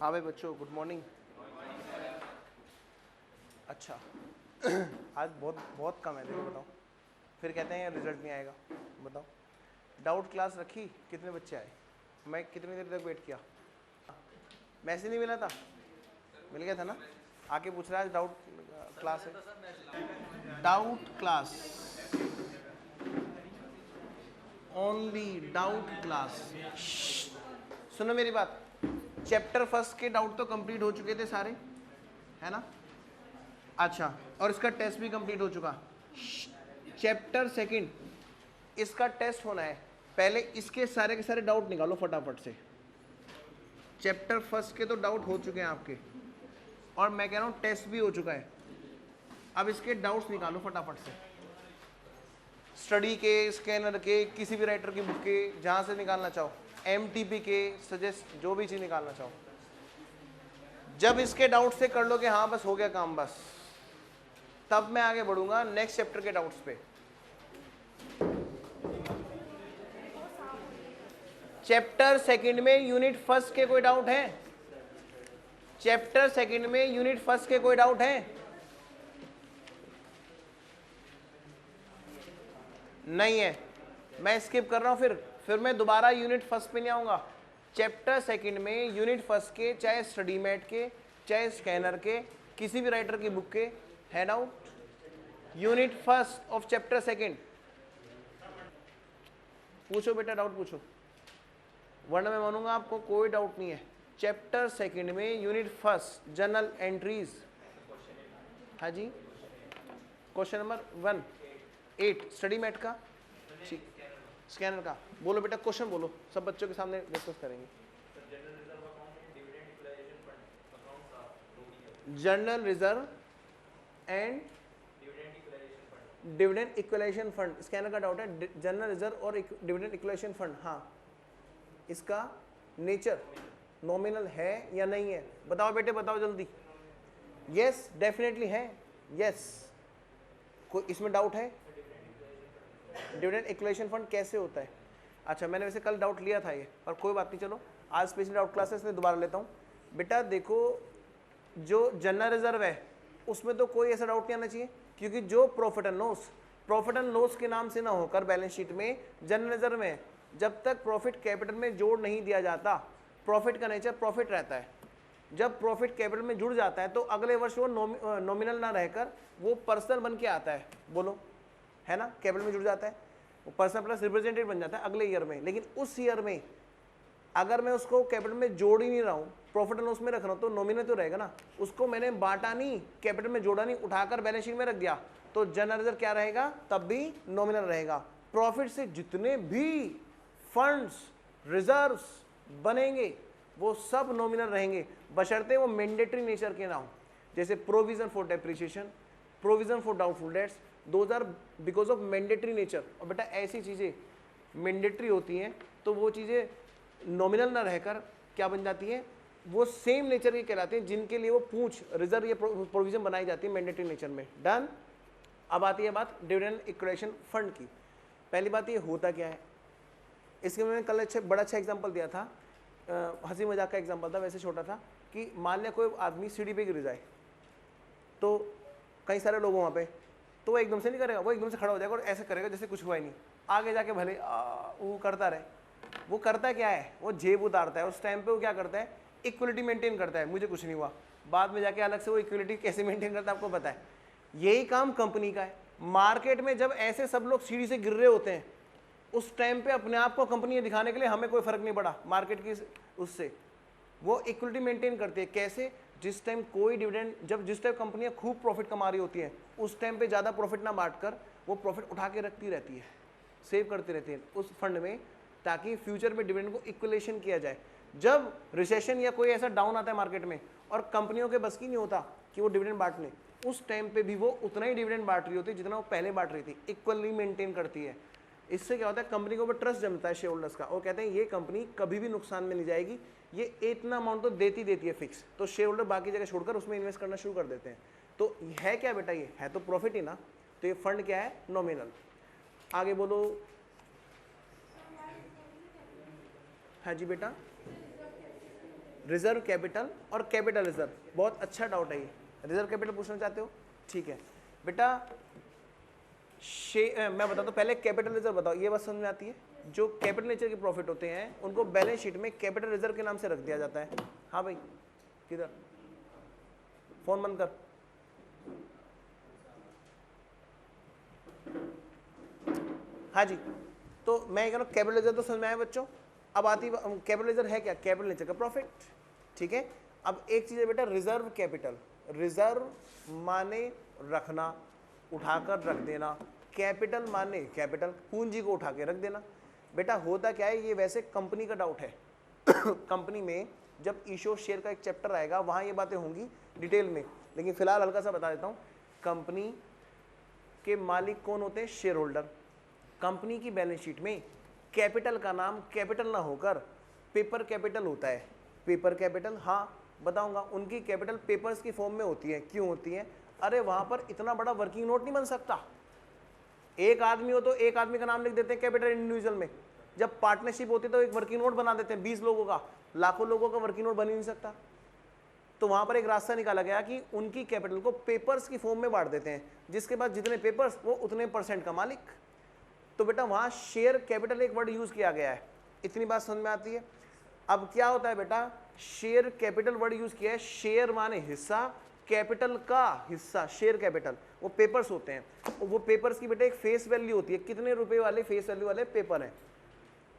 हाँ भाई बच्चों, गुड मॉर्निंग। अच्छा आज बहुत बहुत कम है, देखो बताओ, फिर कहते हैं रिजल्ट नहीं आएगा। बताओ, डाउट क्लास रखी, कितने बच्चे आए? मैं कितनी देर तक वेट किया? मैसेज नहीं मिला था? मिल गया था ना? आके पूछ रहा है आज डाउट क्लास है। Doubt class, only doubt class. सुनो मेरी बात, चैप्टर फर्स्ट के डाउट तो कंप्लीट हो चुके थे सारे, है ना? अच्छा, और इसका टेस्ट भी कंप्लीट हो चुका। चैप्टर सेकंड, इसका टेस्ट होना है। पहले इसके सारे के सारे डाउट निकालो फटाफट से। चैप्टर फर्स्ट के तो डाउट हो चुके हैं आपके, और मैं कह रहा हूं टेस्ट भी हो चुका है। अब इसके डाउट्स निकालो फटाफट से, स्टडी के, स्कैनर के, किसी भी राइटर की बुक के, जहां से निकालना चाहो, एमटीपी के, सजेस्ट जो भी चीज निकालना चाहो। जब इसके डाउट से कर लो कि हाँ बस हो गया काम बस, तब मैं आगे बढ़ूंगा नेक्स्ट चैप्टर के डाउट्स पे। चैप्टर सेकंड में यूनिट फर्स्ट के कोई डाउट है? चैप्टर सेकंड में यूनिट फर्स्ट के कोई डाउट है? नहीं है, मैं स्किप कर रहा हूं। फिर मैं दोबारा यूनिट फर्स्ट पे नहीं आऊंगा। चैप्टर सेकंड में यूनिट फर्स्ट के, चाहे स्टडी मैट के, चाहे स्कैनर के, किसी भी राइटर की बुक के, है doubt? Unit first of chapter second पूछो बेटा, डाउट पूछो, वरना मैं मानूंगा आपको कोई डाउट नहीं है। चैप्टर सेकंड में यूनिट फर्स्ट जर्नल एंट्रीज, हाँ जी, क्वेश्चन नंबर 1 स्टडी मैट का, ठीक, स्कैनर का। बोलो बेटा, क्वेश्चन बोलो, सब बच्चों के सामने डिस्कस करेंगे। General reserve and dividend equalisation fund, scanner का डाउट है जनरल रिजर्व और डिविडेंड इक्वलाइजेशन फंड। हाँ, इसका नेचर नॉमिनल है या नहीं है? बताओ बेटे, बताओ जल्दी। यस, डेफिनेटली है, यस। कोई इसमें डाउट है? डिविडेंड इक्वलाइजेशन फंड कैसे होता है? अच्छा, मैंने वैसे कल डाउट लिया था ये, पर कोई बात नहीं, चलो आज स्पेशल डाउट क्लासेस में दोबारा लेता हूँ। बेटा देखो, जो जनरल रिजर्व है उसमें तो कोई ऐसा डाउट नहीं आना चाहिए, क्योंकि जो प्रॉफिट एंड लॉस के नाम से ना होकर बैलेंस शीट में जनरल रिजर्व में, जब तक प्रॉफिट कैपिटल में जोड़ नहीं दिया जाता, प्रॉफिट का नेचर प्रॉफिट रहता है। जब प्रॉफिट कैपिटल में जुड़ जाता है तो अगले वर्ष वो नॉमिनल ना रहकर वो पर्सनल बन के आता है। बोलो, है ना? कैपिटल में जुड़ जाता है, वो पर्सनल प्लस रिप्रेजेंटेटिव बन जाता है अगले ईयर में। लेकिन उस ईयर में अगर मैं उसको कैपिटल में जोड़ ही नहीं रहा हूँ, प्रॉफिट एंड लॉस में रख रहा हूँ, तो नॉमिनल तो रहेगा ना। उसको मैंने बांटा नहीं, कैपिटल में जोड़ा नहीं, उठाकर बैलेंस शीट में रख दिया, तो जनरल रिजर्व क्या रहेगा? तब भी नॉमिनल रहेगा। प्रॉफिट से जितने भी फंड्स, रिजर्व्स बनेंगे वो सब नॉमिनल रहेंगे, बशर्ते वो मैंडेटरी नेचर के ना हो। जैसे provision for depreciation, provision for doubtful debts, those are because of mandatory nature. और बेटा ऐसी चीज़ें मैंडेटरी होती हैं तो वो चीज़ें नॉमिनल ना रहकर क्या बन जाती है? वो सेम नेचर के कहलाते हैं, जिनके लिए वो पूंछ, रिजर्व या प्रोविजन बनाई जाती है मैंडेटरी नेचर में। डन। अब आती है बात डिविडेंड इक्वलाइजेशन फंड की। पहली बात ये होता क्या है, इसके मैंने कल बड़ा अच्छा एग्जांपल दिया था, हंसी मजाक का एग्जांपल था, वैसे छोटा था, कि मान लिया कोई आदमी सीढ़ी पे गिर जाए, तो कई सारे लोग वहाँ पे, तो वो एकदम से नहीं करेगा, वो एकदम से खड़ा हो जाएगा और ऐसे करेगा जैसे कुछ हुआ ही नहीं। आगे जाके भले वो करता रहे, वो करता क्या है? वो जेब उतारता है। उस टाइम पे वो क्या करता है? इक्वलिटी मेंटेन करता है, मुझे कुछ नहीं हुआ। बाद में जाके अलग से वो इक्वलिटी कैसे मेंटेन करता है आपको पता है। यही काम कंपनी का है। मार्केट में जब ऐसे सब लोग सीढ़ी से गिर रहे होते हैं, उस टाइम पे अपने आप को कंपनी दिखाने के लिए हमें कोई फर्क नहीं पड़ा मार्केट की उससे, वो इक्वलिटी मेंटेन करती है। कैसे? जिस टाइम कोई डिविडेंड, जब जिस टाइम कंपनियां खूब प्रॉफिट कमा रही होती हैं, उस टाइम पे ज़्यादा प्रॉफिट ना बांटकर वो प्रॉफिट उठा के रखती रहती है, सेव करती रहती है उस फंड में, ताकि फ्यूचर में डिविडेंड को इक्वलेशन किया जाए। जब रिसेशन या कोई ऐसा डाउन आता है मार्केट में और कंपनियों के बस की नहीं होता कि वो डिविडेंड बांट लें, उस टाइम पे भी वो उतना ही डिविडेंड बांट रही होती है जितना वो पहले बांट रही थी, इक्वली मेंटेन करती है। इससे क्या होता है? कंपनी के ऊपर ट्रस्ट जमता है शेयर होल्डर्स का, और कहते हैं ये कंपनी कभी भी नुकसान में नहीं जाएगी, ये इतना अमाउंट तो देती है फिक्स, तो शेयर होल्डर बाकी जगह छोड़कर उसमें इन्वेस्ट करना शुरू कर देते हैं। तो है क्या बेटा? ये है तो प्रॉफिट ही ना। तो ये फंड क्या है? नॉमिनल। आगे बोलो। हाँ जी बेटा, रिजर्व कैपिटल और कैपिटल रिजर्व, बहुत अच्छा डाउट है ये। रिजर्व कैपिटल पूछना चाहते हो, ठीक है बेटा। मैं बताता हूँ पहले कैपिटल रिजर्व बताओ, ये बात समझ में आती है। जो कैपिटल नेचर के प्रॉफिट होते हैं उनको बैलेंस शीट में कैपिटल रिजर्व के नाम से रख दिया जाता है। हाँ भाई, किधर फोन बंद कर। हाँ जी, तो मैं कह रहा हूँ कैपिटल रिजर्व तो समझ में आया बच्चों। अब आती कैपिटल रिजर्व है क्या, कैपिटल नेचर का प्रॉफिट, ठीक है। अब एक चीज है बेटा रिजर्व कैपिटल। रिजर्व माने रखना, उठाकर रख देना। कैपिटल माने कैपिटल, पूंजी को उठा के रख देना। बेटा होता क्या है, ये वैसे कंपनी का डाउट है कंपनी में जब इशू शेयर का एक चैप्टर आएगा वहां ये बातें होंगी डिटेल में, लेकिन फिलहाल हल्का सा बता देता हूं। कंपनी के मालिक कौन होते हैं, शेयर होल्डर। कंपनी की बैलेंस शीट में कैपिटल का नाम कैपिटल ना होकर पेपर कैपिटल होता है। पेपर कैपिटल, हाँ बताऊंगा। उनकी कैपिटल पेपर्स की फॉर्म में होती है। क्यों होती है, अरे वहां पर इतना बड़ा वर्किंग नोट नहीं बन सकता। एक आदमी हो तो एक आदमी का नाम लिख देते हैं कैपिटल इंडिविजुअल में। जब पार्टनरशिप होती है तो एक वर्किंग नोट बना देते हैं 20 लोगों का, लाखों लोगों का वर्किंग नोट बन ही नहीं सकता। तो वहां पर एक रास्ता निकाला गया कि उनकी कैपिटल को पेपर्स की फॉर्म में बांट देते हैं, जिसके बाद जितने पेपर्स वो उतने % का मालिक। तो बेटा वहां शेयर कैपिटल एक वर्ड यूज किया गया है, इतनी बात समझ में आती है। अब क्या होता है बेटा, शेयर कैपिटल वर्ड यूज किया है। शेयर माने हिस्सा, कैपिटल का हिस्सा, शेयर कैपिटल वो पेपर्स होते हैं। वो पेपर्स की बेटा एक फेस वैल्यू होती है, कितने रुपए वाले फेस वैल्यू वाले पेपर हैं,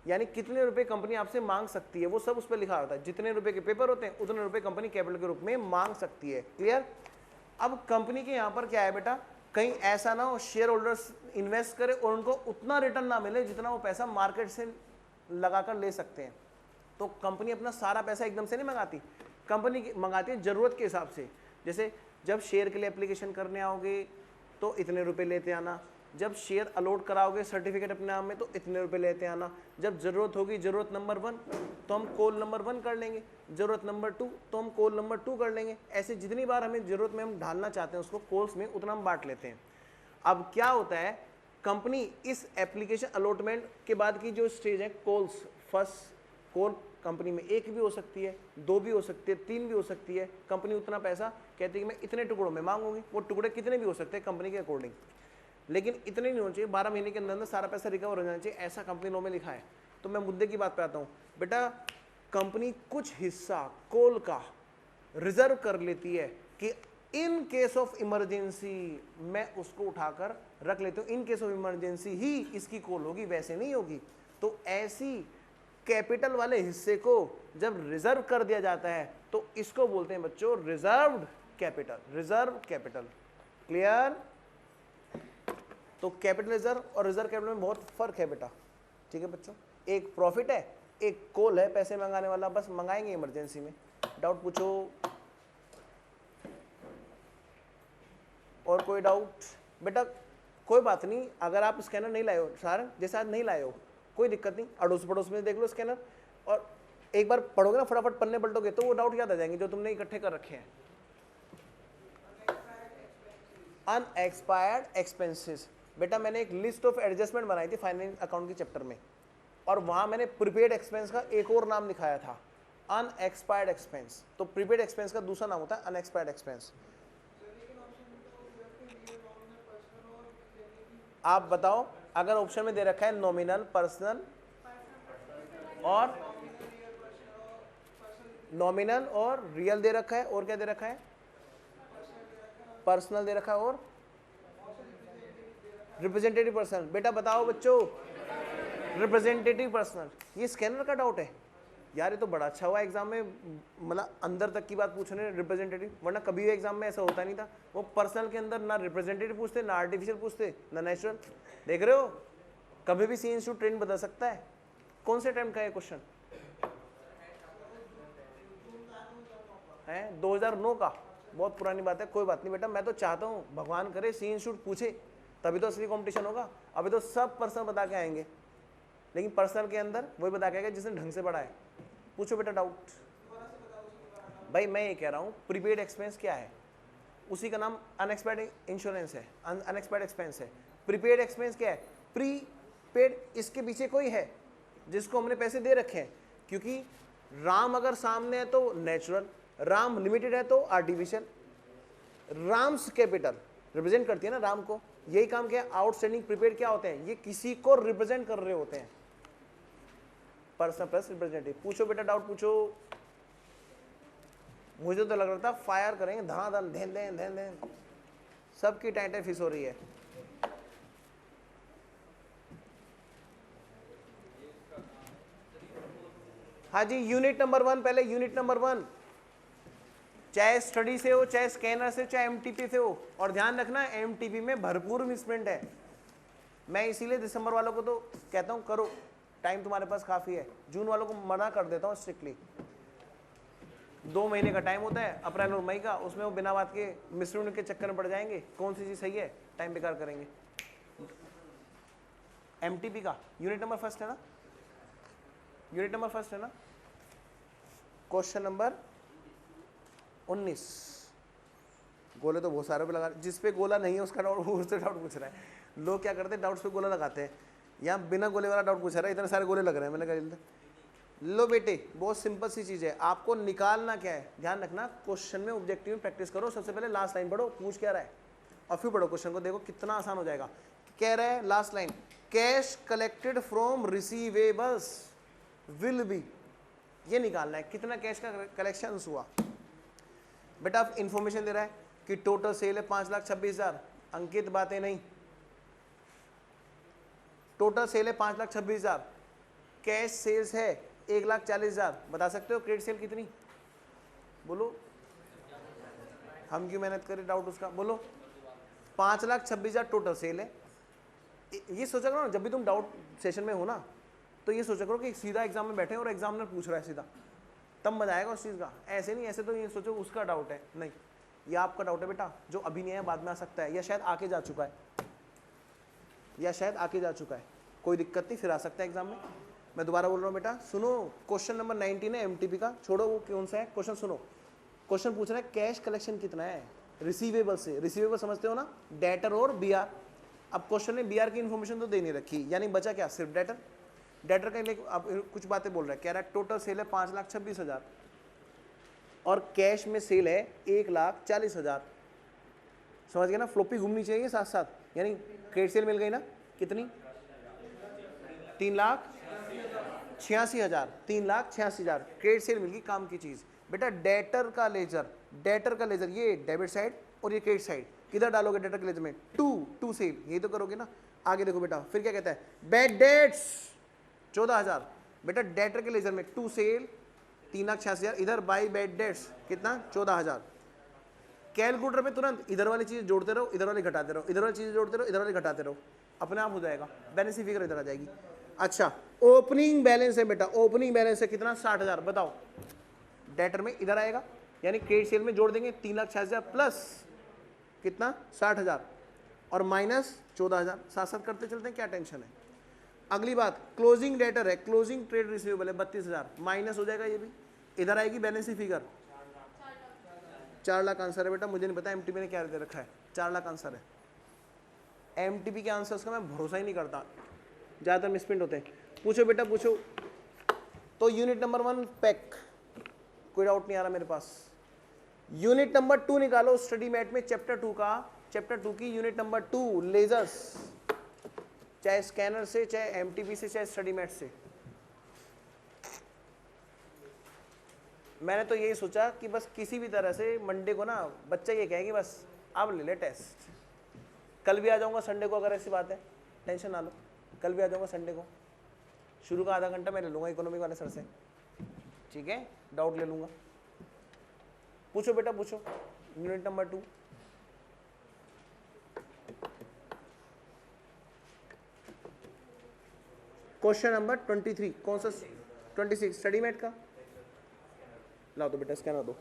यानी कितने रुपए कंपनी आपसे मांग सकती है, वो सब उस पर लिखा होता है। जितने रुपए के पेपर होते हैं उतने रुपए कंपनी कैपिटल के रूप में मांग सकती है। क्लियर। अब कंपनी के यहाँ पर क्या है बेटा, कहीं ऐसा ना हो शेयर होल्डर्स इन्वेस्ट करे और उनको उतना रिटर्न ना मिले जितना वो पैसा मार्केट से लगाकर ले सकते हैं। तो कंपनी अपना सारा पैसा एकदम से नहीं मंगाती, कंपनी मंगाती है जरूरत के हिसाब से। जैसे जब शेयर के लिए एप्लीकेशन करने आओगे तो इतने रुपए लेते आना, जब शेयर अलॉट कराओगे सर्टिफिकेट अपने नाम में तो इतने रुपए लेते आना, जब जरूरत होगी जरूरत नंबर 1 तो हम कॉल नंबर 1 कर लेंगे, जरूरत नंबर 2 तो हम कॉल नंबर 2 कर लेंगे। ऐसे जितनी बार हमें जरूरत में हम ढालना चाहते हैं उसको कॉल्स में, उतना हम बांट लेते हैं। अब क्या होता है, कंपनी इस एप्लीकेशन अलॉटमेंट के बाद की जो स्टेज है कॉल्स, फर्स्ट कॉल कंपनी में 1 भी हो सकती है, 2 भी हो सकती है, 3 भी हो सकती है। कंपनी उतना पैसा कहती है कि मैं इतने टुकड़ों में मांगूंगी, वो टुकड़े कितने भी हो सकते हैं कंपनी के अकॉर्डिंग, लेकिन इतने नहीं होना चाहिए। 12 महीने के अंदर सारा पैसा रिकवर हो जाना चाहिए, ऐसा कंपनी लॉ में लिखा है। तो मैं मुद्दे की बात पे आता हूँ बेटा, कंपनी कुछ हिस्सा कॉल का रिजर्व कर लेती है कि इन केस ऑफ इमरजेंसी मैं उसको उठाकर रख लेती हूँ, इन केस ऑफ इमरजेंसी ही इसकी कॉल होगी, वैसे नहीं होगी। तो ऐसी कैपिटल वाले हिस्से को जब रिजर्व कर दिया जाता है तो इसको बोलते हैं बच्चों reserved capital. Reserve capital, clear. तो कैपिटल रिजर्व और रिजर्व कैपिटल में बहुत फर्क है बेटा, ठीक है बच्चों। एक प्रॉफिट है, एक कॉल है पैसे मंगाने वाला, बस मंगाएंगे इमरजेंसी में। डाउट पूछो, और कोई डाउट बेटा? कोई बात नहीं, अगर आप स्कैनर नहीं लाए हो सर, जैसे आज नहीं लाए हो कोई दिक्कत नहीं, अड़ोस पड़ोस में देख लो स्कैनर, और एक बार पढ़ोगे ना फटाफट पन्ने पलटोगे तो वो डाउट याद आ जाएंगे जो तुमने इकट्ठे कर रखे हैं। अनएक्सपायर्ड एक्सपेंसेस, बेटा मैंने एक लिस्ट ऑफ एडजस्टमेंट बनाई थी फाइनेंस अकाउंट के चैप्टर में, और वहां मैंने प्रीपेड एक्सपेंस का एक और नाम लिखाया था, अनएक्सपायर्ड एक्सपेंस। तो प्रीपेड एक्सपेंस का दूसरा नाम होता है अनएक्सपायर्ड एक्सपेंस। आप बताओ, अगर ऑप्शन में दे रखा है नॉमिनल, पर्सनल और नॉमिनल और रियल दे रखा है, और क्या दे रखा है? पर्सनल दे रखा है और रिप्रेजेंटेटिव पर्सनल। बेटा बताओ बच्चों, रिप्रेजेंटेटिव पर्सनल, ये स्कैनर का डाउट है यार, ये तो बड़ा अच्छा हुआ एग्जाम में, मतलब अंदर तक की बात पूछ रहे हैं रिप्रेजेंटेटिव, वरना कभी भी एग्जाम में ऐसा होता नहीं था। वो पर्सनल के अंदर ना रिप्रेजेंटेटिव पूछते, ना आर्टिफिशियल पूछते, ना नेचुरल। देख रहे हो, कभी भी सी इंस्टीट्यूट ट्रेंड बदल सकता है। कौन से टाइम का है क्वेश्चन है? 2009 का, बहुत पुरानी बात है। कोई बात नहीं बेटा, मैं तो चाहता हूँ भगवान करे सी इंस्टीट्यूट पूछे, तभी तो असली कंपटीशन होगा। अभी तो सब पर्सनल बता के आएंगे, लेकिन पर्सनल के अंदर वही बता के आएगा जिसने ढंग से पढ़ा है। पूछो बेटा डाउट। भाई मैं ये कह रहा हूँ प्रीपेड एक्सपेंस क्या है, उसी का नाम अनएक्सपेक्टेड इंश्योरेंस है, अनएक्सपेक्टेड एक्सपेंस है। प्रीपेड एक्सपेंस क्या है? प्रीपेड, इसके पीछे कोई है जिसको हमने पैसे दे रखे हैं, क्योंकि राम अगर सामने है तो नेचुरल, राम लिमिटेड है तो आर्टिफिशियल। राम्स कैपिटल रिप्रेजेंट करती है ना राम को, यही काम क्या है, आउटस्टैंडिंग प्रीपेड क्या होते हैं, ये किसी को रिप्रेजेंट कर रहे होते हैं, पर्सन प्लस रिप्रेजेंटेटिव। पूछो बेटा, डाउट पूछो। मुझे तो लग रहा था फायर करेंगे, धनाधन धैन धैन धैन धैन, सबकी टाइटें फिस हो रही है। हाँ जी, यूनिट नंबर 1, पहले यूनिट नंबर 1, चाहे स्टडी से हो, चाहे स्कैनर से, चाहे एमटीपी से हो। और ध्यान रखना एमटीपी में भरपूर मिसप्रिंट है, मैं इसीलिए दिसंबर वालों को तो कहता हूं करो, टाइम तुम्हारे पास काफी है। जून वालों को मना कर देता हूं स्ट्रिक्टली, 2 महीने का टाइम होता है, अप्रैल और मई का, उसमें वो बिना बात के मिसप्रिंट के चक्कर में पड़ जाएंगे, कौन सी चीज सही है, टाइम बेकार करेंगे। एमटीपी का यूनिट नंबर फर्स्ट है ना, यूनिट नंबर फर्स्ट है ना, क्वेश्चन नंबर 19। गोले तो बहुत सारे पे लगा, जिस पे गोला नहीं है उसका डाउट, उससे डाउट पूछ रहा है। लोग क्या करते हैं, डाउट्स पे गोला लगाते हैं, यहाँ बिना गोले वाला डाउट पूछ रहा है, इतने सारे गोले लग रहे हैं। मैंने कहा लो बेटे, बहुत सिंपल सी चीज है, आपको निकालना क्या है, ध्यान रखना, क्वेश्चन में ऑब्जेक्टिव में प्रैक्टिस करो। सबसे पहले लास्ट लाइन पढ़ो, पूछ क्या रहा है, और फिर पढ़ो क्वेश्चन को, देखो कितना आसान हो जाएगा। कह रहा है last line, cash collected from receivables will be, ये निकालना है कितना कैश का कलेक्शन हुआ। बेटा आप इंफॉर्मेशन दे रहा है कि टोटल सेल है 5,26,000, अंकित बातें नहीं, टोटल सेल है 5,26,000, कैश सेल्स है 1,40,000, बता सकते हो क्रेडिट सेल कितनी, बोलो, हम क्यों मेहनत करें डाउट उसका, बोलो। 5,26,000 टोटल सेल है। ये सोचा करो ना, जब भी तुम डाउट सेशन में हो ना, तो ये सोचा करो कि सीधा एग्जाम में बैठे और एग्जामिनर पूछ रहा है सीधा, तब मजा आएगा उस चीज़ का। ऐसे नहीं, ऐसे तो ये सोचो उसका डाउट है, नहीं, ये आपका डाउट है बेटा, जो अभी नहीं है बाद में आ सकता है, या शायद आके जा चुका है, या शायद आके जा चुका है, कोई दिक्कत नहीं, फिर आ सकता है एग्जाम में। मैं दोबारा बोल रहा हूँ बेटा, सुनो, क्वेश्चन नंबर 19 है एमटीपी का, छोड़ो वो कौन सा है क्वेश्चन, सुनो क्वेश्चन पूछ रहा है कैश कलेक्शन कितना है रिसीवेबल से। रिसीवेबल समझते हो ना, डेटर और बीआर। अब क्वेश्चन में बीआर की इन्फॉर्मेशन तो दे नहीं रखी, यानी बचा क्या, सिर्फ डेटर। डेटर का अब कुछ बातें बोल रहा है, कह रहा है टोटल सेल है 5,26,000 और कैश में सेल है 1,40,000। समझ गए ना, फ्लोपी घूमनी चाहिए साथ साथ, यानी क्रेडिट सेल मिल गई ना, कितनी, 3,86,000, 3,86,000 क्रेडिट सेल मिल गई, काम की चीज। बेटा डेटर का लेजर, डेटर का लेजर, ये डेबिट साइड और ये क्रेडिट साइड, किधर डालोगे डेटर के लेजर में, टू सेल, यही तो करोगे ना। आगे देखो बेटा, फिर क्या कहता है, बैड डेट्स 14,000, बेटा डेटर के लेजर में टू सेल 3,86,000, इधर बाई बैड डेट्स कितना, 14,000। कैलकुलेटर में तुरंत इधर वाली चीज जोड़ते रहो, इधर वाली घटाते रहो, इधर वाली चीज जोड़ते रहो, इधर वाली घटाते रहो, अपने आप हो जाएगा, बैलेंस की फिगर इधर आ जाएगी। अच्छा, ओपनिंग बैलेंस है बेटा, ओपनिंग बैलेंस है कितना, 60,000, बताओ, डेटर में इधर आएगा, यानी क्रेडिट सेल में जोड़ देंगे 3,86,000 प्लस कितना, 60,000 और माइनस 14,000, साथ साथ करते चलते हैं, क्या टेंशन है। अगली बात, क्लोजिंग डेटर है, क्लोजिंग ट्रेड रिसीवेबल है 32,000, माइनस हो जाएगा, ये भी इधर आएगी बैलेंस की फिगर, 4 लाख आंसर है बेटा। मुझे नहीं पता एमटीपी ने क्या दे रखा है, 4 लाख आंसर है। एमटीपी के आंसर्स का मैं भरोसा ही नहीं करता, ज़्यादातर मिसप्रिंट होते हैं। पूछो बेटा पूछो। तो यूनिट नंबर 1 पैक, कोई डाउट नहीं आ रहा मेरे पास। यूनिट नंबर 2 निकालो स्टडी मैट में, चैप्टर 2 का, चैप्टर 2 की यूनिट नंबर 2 लेजर्स, चाहे स्कैनर से, चाहे एमटीपी से, चाहे स्टडी मैट से। मैंने तो यही सोचा कि बस किसी भी तरह से मंडे को ना बच्चा ये कहे कि बस अब ले ले टेस्ट, कल भी आ जाऊंगा संडे को, अगर ऐसी बात है टेंशन ना लो, कल भी आ जाऊंगा संडे को, शुरू का आधा घंटा मैं ले लूंगा इकोनॉमिक वाले सर से, ठीक है, डाउट ले लूंगा। पूछो बेटा पूछो, यूनिट नंबर 2। क्वेश्चन नंबर 23, कौन सा, 26 स्टडी मैट का, लाओ तो बेटा स्कैनर दो।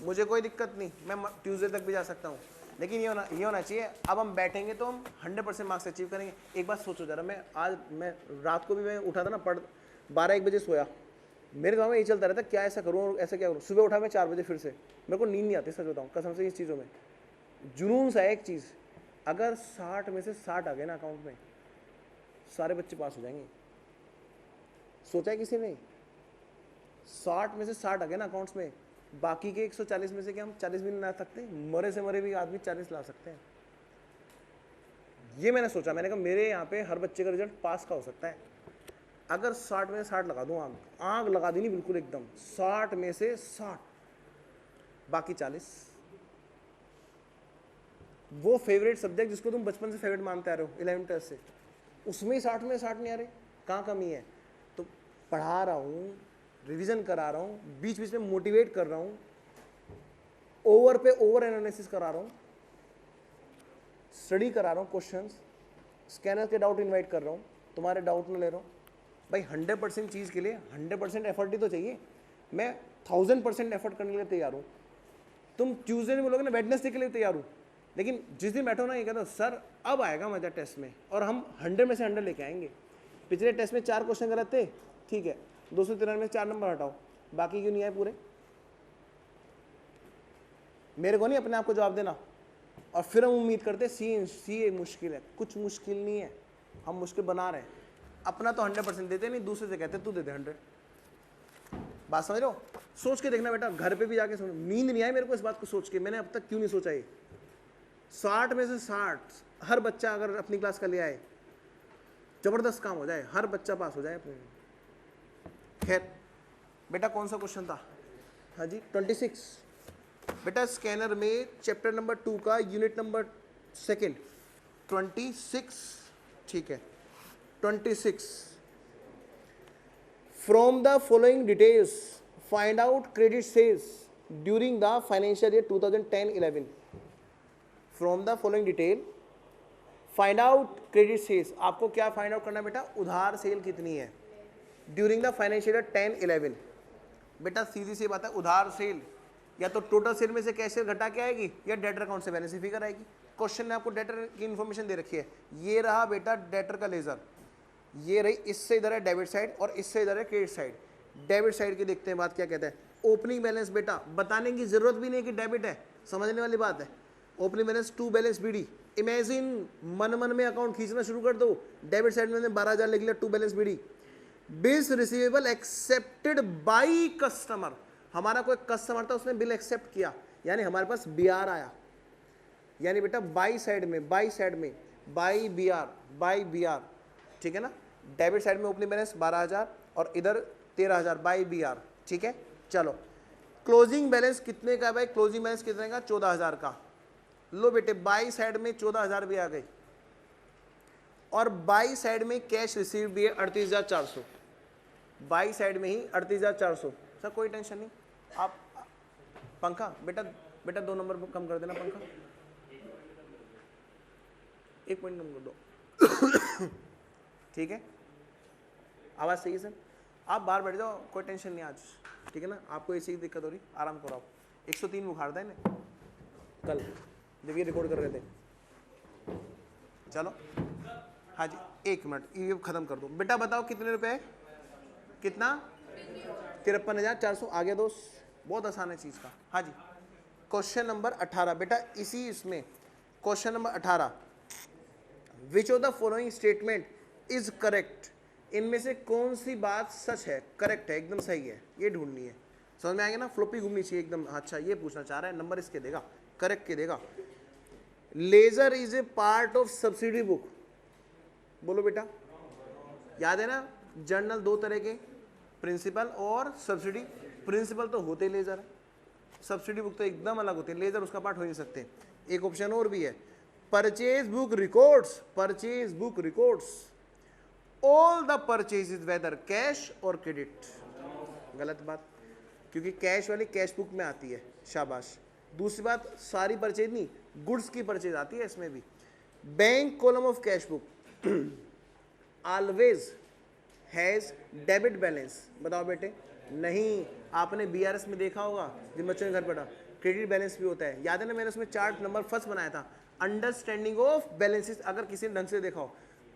मुझे कोई दिक्कत नहीं, मैं ट्यूसडे तक भी जा सकता हूँ, लेकिन ये होना चाहिए, अब हम बैठेंगे तो हम 100% मार्क्स अचीव करेंगे। एक बात सोचो जरा, मैं रात को भी मैं उठा था ना, 12-1 बजे सोया, मेरे दिमाग में यही चलता रहता क्या ऐसा करूँ ऐसा क्या करूँ। सुबह उठा मैं 4 बजे फिर से, मेरे को नींद नहीं आती, सच बताऊँ कसम से। इस चीज़ों में जुनून सा है एक चीज़, अगर 60 में से 60 आ गए ना अकाउंट में, सारे बच्चे पास हो जाएंगे। सोचा है किसी ने? 60 में से 60 आ गए ना अकाउंट्स में, बाकी के 140 में से क्या हम 40 भी नहीं ला सकते? मरे से मरे भी आदमी 40 ला सकते हैं। ये मैंने सोचा, मैंने कहा मेरे यहाँ पे हर बच्चे का रिजल्ट पास का हो सकता है। अगर 60 में से 60 लगा दूँ, आग लगा देनी बिल्कुल एकदम, 60 में से 60, बाकी 40। वो फेवरेट सब्जेक्ट जिसको तुम बचपन से फेवरेट मानते आ रहे हो 11th क्लास से, उसमें 60 में 60 नहीं आ रहे, कहाँ कमी है? तो पढ़ा रहा हूँ, रिवीजन करा रहा हूँ, बीच बीच में मोटिवेट कर रहा हूँ, ओवर पे ओवर एनालिसिस करा रहा हूँ, स्टडी करा रहा हूँ, क्वेश्चंस, स्कैनर के डाउट इनवाइट कर रहा हूँ, तुम्हारे डाउट में ले रहा हूँ। भाई 100% चीज़ के लिए 100% एफर्ट ही तो चाहिए। मैं 1000% एफर्ट करने के लिए तैयार हूँ। तुम ट्यूसडे में बोलोगे ना, वेडनेसडे के लिए तैयार हूँ, लेकिन जिस दिन बैठो ना ये कहते हो सर अब आएगा मजा टेस्ट में, और हम 100 में से 100 लेके आएंगे। पिछले टेस्ट में 4 क्वेश्चन गलत थे, ठीक है, 293 में 4 नंबर हटाओ, बाकी क्यों नहीं आए पूरे? मेरे को नहीं अपने आप को जवाब देना। और फिर हम उम्मीद करते सी मुश्किल है, कुछ मुश्किल नहीं है, हम मुश्किल बना रहे हैं। अपना तो 100% देते नहीं, दूसरे से कहते तू दे दे 100। बात समझ रहे हो? सोच के देखना बेटा, घर पे भी जाके समझ। नींद नहीं आई मेरे को इस बात को सोच के, मैंने अब तक क्यों नहीं सोचा ये। 60 में से 60 हर बच्चा अगर अपनी क्लास का ले आए, जबरदस्त काम हो जाए, हर बच्चा पास हो जाए अपने। खैर बेटा कौन सा क्वेश्चन था? हाँ जी 26 बेटा, स्कैनर में चैप्टर नंबर 2 का यूनिट नंबर 2 26, ठीक है 26। From the following details find out credit sales during the financial year 2010-11। From the following detail find out credit sales. आपको क्या फाइंड आउट करना है बेटा? उधार सेल कितनी है ड्यूरिंग द फाइनेंशियल ईयर 10-11। बेटा सीधी सी बात है, उधार सेल या तो टोटल सेल में से कैश सेल घटा के आएगी, या डेटर अकाउंट से बैलेंस फिगर आएगी। क्वेश्चन ने आपको डेटर की इंफॉर्मेशन दे रखी है। ये रहा बेटा डेटर का लेजर, ये रही, इससे इधर है डेबिट साइड और इससे इधर है क्रेडिट साइड। डेबिट साइड की देखते हैं बात क्या कहता है। ओपनिंग बैलेंस बेटा बताने की जरूरत भी नहीं कि डेबिट है, समझने वाली बात है। Opening balance to balance BD, imagine मन मन में अकाउंट खींचना शुरू कर दो। डेबिट साइड में 12,000 लिख लिया, to balance BD. Bills receivable accepted by customer, हमारा कोई कस्टमर था उसने बिल एक्सेप्ट किया, यानी हमारे पास बीआर आया। यानी बेटा बाई साइड में बाई बीआर, ठीक है ना। डेबिट साइड में ओपनिंग बैलेंस 12,000 और इधर 13,000 बाई बीआर, ठीक है। चलो क्लोजिंग बैलेंस कितने का है भाई? क्लोजिंग बैलेंस कितने का? 14,000 का। लो बेटे बाई साइड में 14,000 भी आ गई, और बाई साइड में कैश रिसीव भी है 38,400। बाई साइड में ही 38,400। सर कोई टेंशन नहीं, आप पंखा बेटा 2 नंबर कम कर देना पंखा, 1 पॉइंट कम कर दो ठीक है। आवाज़ सही है सर? आप बाहर बैठ जाओ, कोई टेंशन नहीं आज, ठीक है ना। आपको ऐसी दिक्कत हो रही, आराम करो आप। 103 बुखार था इन्हें कल जब ये रिकॉर्ड कर रहे थे। चलो हाँ जी 1 मिनट, ये खत्म कर दो। बेटा बताओ कितने रुपए है? कितना? 53,400। आ गया दोस्त, बहुत आसान है चीज़ का। हाँ जी क्वेश्चन नंबर 18 बेटा, इसी इसमें question number 18, which of the following statement is correct. इनमें से कौन सी बात सच है, करेक्ट है, एकदम सही है, ये ढूंढनी है। समझ में आएगा ना? फ्लोपी घूमनी चाहिए एकदम। अच्छा ये पूछना चाह रहा है, नंबर इसके देगा, करेक्ट के देगा। Ledger is a part of subsidy book, बोलो बेटा, याद है ना। जर्नल 2 तरह के, प्रिंसिपल और सब्सिडी। प्रिंसिपल तो होते ही लेजर है, सब्सिडी बुक तो एकदम अलग होती है, लेजर उसका पार्ट हो नहीं सकते। एक ऑप्शन और भी है, purchase book records all the purchases whether cash और क्रेडिट। गलत बात, क्योंकि कैश वाली कैश बुक में आती है, शाबाश। दूसरी बात, सारी परचेज नहीं, गुड्स की परचेज आती है इसमें भी। Bank column of cash book always has debit balance. बताओ बेटे, नहीं, आपने बीआरएस में देखा होगा जिन बच्चों ने घर पढ़ा, क्रेडिट बैलेंस भी होता है। याद है ना, मैंने उसमें चार्ट नंबर फर्स्ट बनाया था, अंडरस्टैंडिंग ऑफ बैलेंसेस। अगर किसी ने ढंग से देखा हो,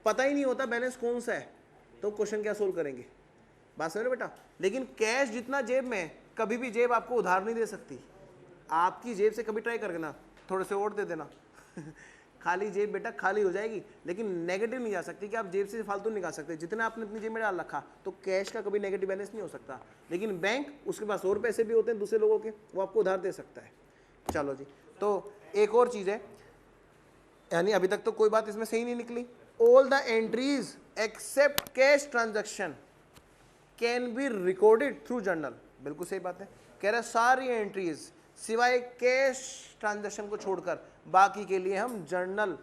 पता ही नहीं होता बैलेंस कौन सा है, तो क्वेश्चन क्या सोल्व करेंगे? बात समझ रहे बेटा। लेकिन कैश जितना जेब में, कभी भी जेब आपको उधार नहीं दे सकती। आपकी जेब से कभी ट्राई करके ना, थोड़े से और दे देना खाली जेब बेटा खाली हो जाएगी, लेकिन नेगेटिव नहीं जा सकती कि आप जेब से फालतू निकाल सकते, जितना आपने अपनी जेब में डाल रखा तो कैश का कभी नेगेटिव बैलेंस नहीं हो सकता। लेकिन बैंक, उसके पास और पैसे भी होते हैं दूसरे लोगों के, वो आपको उधार दे सकता है। चलो जी, तो एक और चीज़ है, यानी अभी तक तो कोई बात इसमें सही नहीं निकली। All the entries except cash transaction can be recorded through journal. बिल्कुल सही बात है, कह रहा है सारी एंट्रीज सिवाय कैश ट्रांजैक्शन को छोड़कर बाकी के लिए हम जर्नल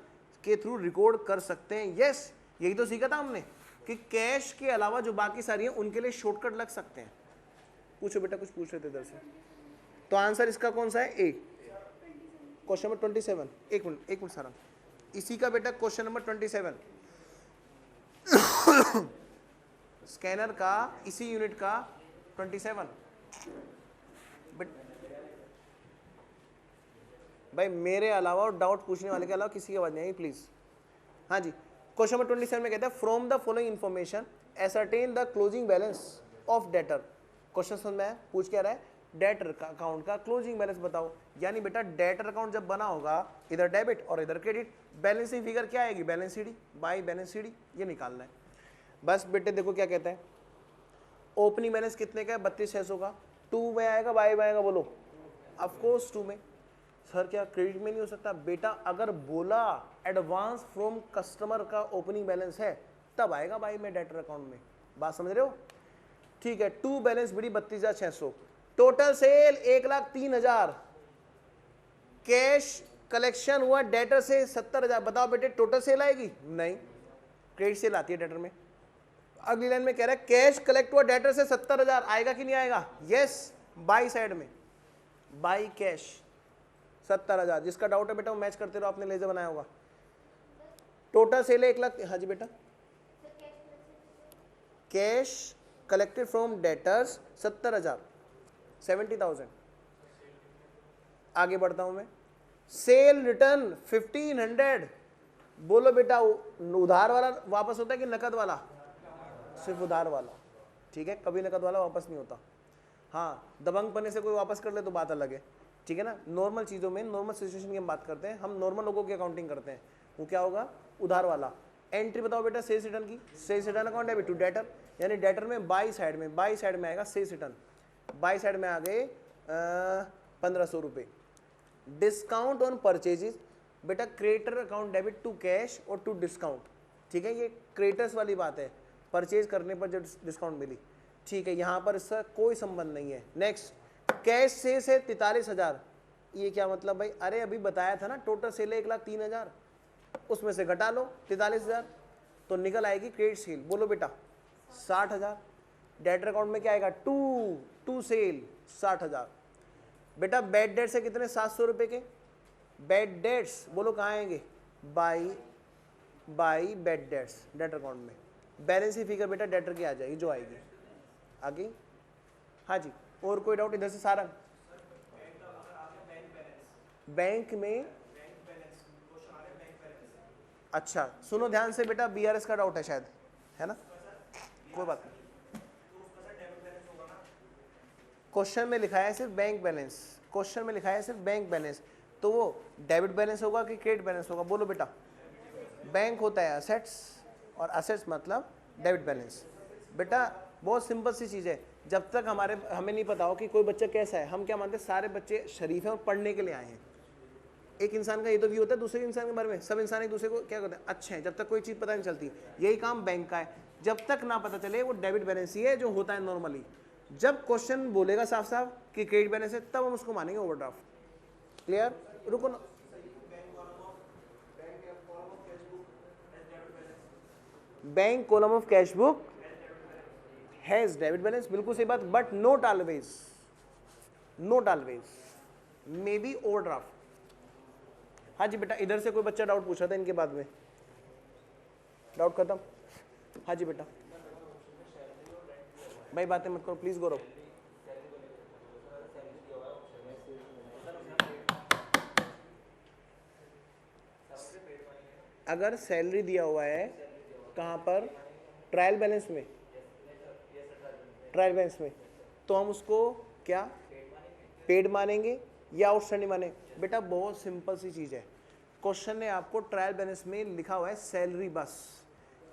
के थ्रू रिकॉर्ड कर सकते हैं। यस, यही तो सीखा था हमने कि कैश के अलावा जो बाकी सारी हैं उनके लिए शॉर्टकट लग सकते हैं। पूछो बेटा, कुछ पूछ रहे थे इधर से, तो आंसर इसका कौन सा है? ए, क्वेश्चन नंबर 27। एक मिनट सारा, इसी का बेटा क्वेश्चन नंबर 27 स्कैनर का, इसी यूनिट का 27। भाई मेरे अलावा और डाउट पूछने वाले के अलावा किसी की आवाज नहीं आई प्लीज। हाँ जी, क्वेश्चन नंबर 27 में कहता है from the following information ascertain the closing balance of debtor. Question समझ में पूछ क्या रहा है? डेटर का अकाउंट का क्लोजिंग बैलेंस बताओ। यानी बेटा डेटर अकाउंट जब बना होगा, इधर डेबिट और इधर क्रेडिट, बैलेंसिंग फिगर क्या आएगी? Balance sheet by balance sheet, ये निकालना है बस। बेटे देखो क्या कहता है, ओपनिंग बैलेंस कितने का है? 32,600 का। 2 में आएगा बाई में आएगा? बोलो ऑफकोर्स 2 में। सर क्या क्रेडिट में नहीं हो सकता? बेटा अगर बोला एडवांस फ्रॉम कस्टमर का ओपनिंग बैलेंस है तब आएगा बाई में डेटर अकाउंट में। बात समझ रहे हो? ठीक है, 2 balance bidi 32,600, total sale 1,03,000, cash collection हुआ डेटर से 70,000। बताओ बेटे टोटल सेल आएगी? नहीं, क्रेडिट सेल आती है डेटर में। अगली लाइन में कह रहा है कैश कलेक्ट हुआ डेटर से 70,000, आएगा कि नहीं आएगा? यस, बाई साइड में बाई कैश 70,000। जिसका डाउट है बेटा वो मैच करते रहो, आपने लेजर बनाया होगा। टोटल सेल है 1 लाख। हाँ जी बेटा, कैश कलेक्टेड फ्रॉम डेटर्स 70,000, 70,000। आगे बढ़ता हूं मैं, सेल रिटर्न 1,500। बोलो बेटा उधार वाला वापस होता है कि नकद वाला? सिर्फ उधार वाला, ठीक है, कभी नकद वाला वापस नहीं होता। हाँ, दबंग पने से कोई वापस कर ले तो बात अलग है, ठीक है ना। नॉर्मल चीज़ों में, नॉर्मल सिचुएशन की हम बात करते हैं, हम नॉर्मल लोगों की अकाउंटिंग करते हैं, वो क्या होगा? उधार वाला। एंट्री बताओ बेटा सेल्स रिटर्न की। Sales return account debit to debtor, यानी डेटर में बाई साइड में आएगा सेल्स रिटर्न। बाई साइड में आ गए 1,500 रुपये। डिस्काउंट ऑन परचेजेस बेटा creditor account debit to cash और टू डिस्काउंट, ठीक है, ये क्रेडिटर्स वाली बात है, परचेज करने पर जो डिस्काउंट मिली, ठीक है, यहाँ पर इसका कोई संबंध नहीं है। नेक्स्ट, कैश सेल्स है 43,000। ये क्या मतलब भाई? अरे अभी बताया था ना टोटल सेल है 1,03,000, उसमें से घटा लो 43,000 तो निकल आएगी क्रेडिट सेल। बोलो बेटा 60,000। डेटर अकाउंट में क्या आएगा? To sale 60,000। बेटा बैड डेट्स है कितने? 700 रुपये के। बैड डेट्स बोलो कहाँ आएंगे? By bad debts debtor account में। बैलेंस की फिगर बेटा डेटर की आ जाएगी जो आएगी आगे। हाँ जी, और कोई डाउट इधर से? सारा बैंक में, अच्छा सुनो ध्यान से बेटा, बीआरएस का डाउट है शायद, है ना? कोई बात नहीं, क्वेश्चन में लिखा है सिर्फ बैंक बैलेंस, क्वेश्चन में लिखा है सिर्फ बैंक बैलेंस, तो वो डेबिट बैलेंस होगा कि क्रेडिट बैलेंस होगा? बोलो बेटा। बैंक होता है असेट्स, और असेट्स मतलब डेबिट बैलेंस। बेटा बहुत सिंपल सी चीज़ है, जब तक हमें नहीं पता हो कि कोई बच्चा कैसा है, हम क्या मानते हैं? सारे बच्चे शरीफ हैं और पढ़ने के लिए आए हैं। एक इंसान का ये तो व्यू होता है दूसरे इंसान के बारे में, सब इंसान एक दूसरे को क्या कहते हैं? अच्छे हैं। जब तक कोई चीज़ पता नहीं चलती, यही काम बैंक का है। जब तक ना पता चले वो डेबिट बैलेंस ही है जो होता है नॉर्मली। जब क्वेश्चन बोलेगा साफ साफ कि क्रेडिट बैलेंस है, तब हम उसको मानेंगे ओवरड्राफ्ट। क्लियर? रुको ना, bank column of cash book has debit balance, बिल्कुल सही बात, but not always, may be overdraft. हाँ जी बेटा, इधर से कोई बच्चा डाउट पूछा था इनके बाद में, डाउट खत्म? हाँ जी बेटा, भाई बातें मत करो प्लीज गौरव। अगर सैलरी दिया हुआ है कहाँ पर? ट्रायल बैलेंस में, ट्रायल बैलेंस में, तो हम उसको क्या पेड मानेंगे या आउटस्टैंडिंग माने? बेटा बहुत सिंपल सी चीज़ है, क्वेश्चन ने आपको ट्रायल बैलेंस में लिखा हुआ है सैलरी, बस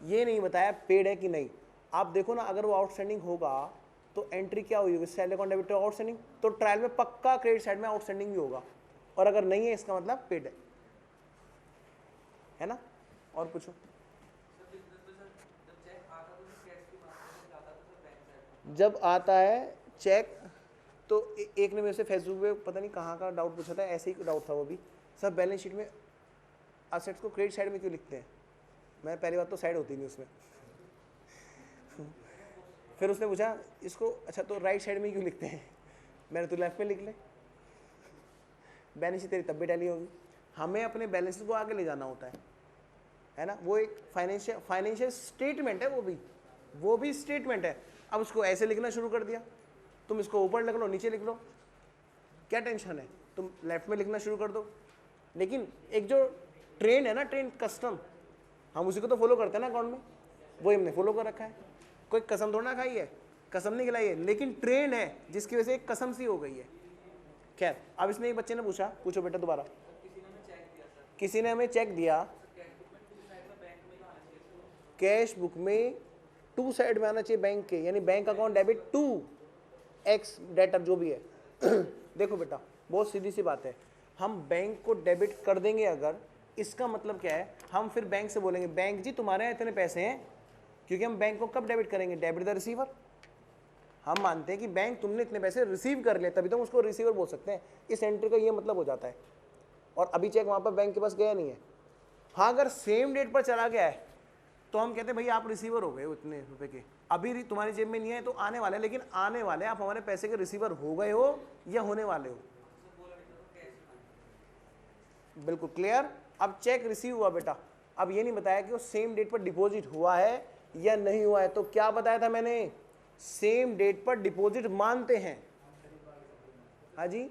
ये नहीं बताया पेड है कि नहीं। आप देखो ना, अगर वो आउटस्टैंडिंग होगा तो एंट्री क्या हुई होगी, सैलरी अकाउंट डेबिट आउटस्टैंडिंग, तो ट्रायल में पक्का क्रेडिट साइड में आउटस्टैंडिंग भी होगा, और अगर नहीं है इसका मतलब पेड है ना। और पूछो। जब आता है चेक तो एक ने मेरे से फेसबुक पे पता नहीं कहाँ का डाउट पूछा था, ऐसे ही डाउट था वो भी, सब बैलेंस शीट में असेट्स को क्रेडिट साइड में क्यों लिखते हैं। मैं पहली बात तो साइड होती नहीं उसमें फिर उसने पूछा इसको, अच्छा तो राइट साइड में क्यों लिखते हैं, मैंने तो लेफ्ट में लिख ले, बैलेंस शीट तेरी तब भी टैली होगी। हमें अपने बैलेंस को आगे ले जाना होता है ना, वो एक फाइनेंशियल स्टेटमेंट है, वो भी स्टेटमेंट है। अब उसको ऐसे लिखना शुरू कर दिया, तुम इसको ऊपर लिख लो नीचे लिख लो, क्या टेंशन है, तुम लेफ्ट में लिखना शुरू कर दो। लेकिन एक जो ट्रेंड है ना, ट्रेंड कस्टम, हम उसी को तो फॉलो करते हैं ना अकाउंट में, वो हमने फॉलो कर रखा है। कोई कसम थोड़ा ना खाई है, कसम नहीं खिलाई है, लेकिन ट्रेंड है जिसकी वजह से एक कसम सी हो गई है। खैर, अब इसने एक बच्चे ने पूछा, पूछो बेटा दोबारा। किसी ने हमें चेक दिया, कैश बुक में 2 साइड में आना चाहिए बैंक के, यानी bank account debit to X debtor जो भी है देखो बेटा, बहुत सीधी सी बात है, हम बैंक को डेबिट कर देंगे अगर, इसका मतलब क्या है, हम फिर बैंक से बोलेंगे बैंक जी तुम्हारे यहाँ इतने पैसे हैं, क्योंकि हम बैंक को कब डेबिट करेंगे, डेबिट द रिसीवर। हम मानते हैं कि बैंक तुमने इतने पैसे रिसीव कर लिए, तभी तो हम उसको रिसीवर बोल सकते हैं। इस एंट्री का ये मतलब हो जाता है। और अभी चेक वहाँ पर बैंक के पास गया नहीं है। हाँ, अगर सेम डेट पर चला गया है तो हम कहते हैं भाई आप रिसीवर हो गए इतने रुपए के, अभी तुम्हारी जेब में नहीं है तो आने वाले, लेकिन आने वाले, आप हमारे पैसे के रिसीवर हो गए हो या होने वाले हो। बिल्कुल क्लियर। अब चेक रिसीव हुआ बेटा, अब ये नहीं बताया कि वो सेम डेट पर डिपॉजिट हुआ है या नहीं हुआ है, तो क्या बताया था मैंने, सेम डेट पर डिपॉजिट मानते हैं। हाँ जी,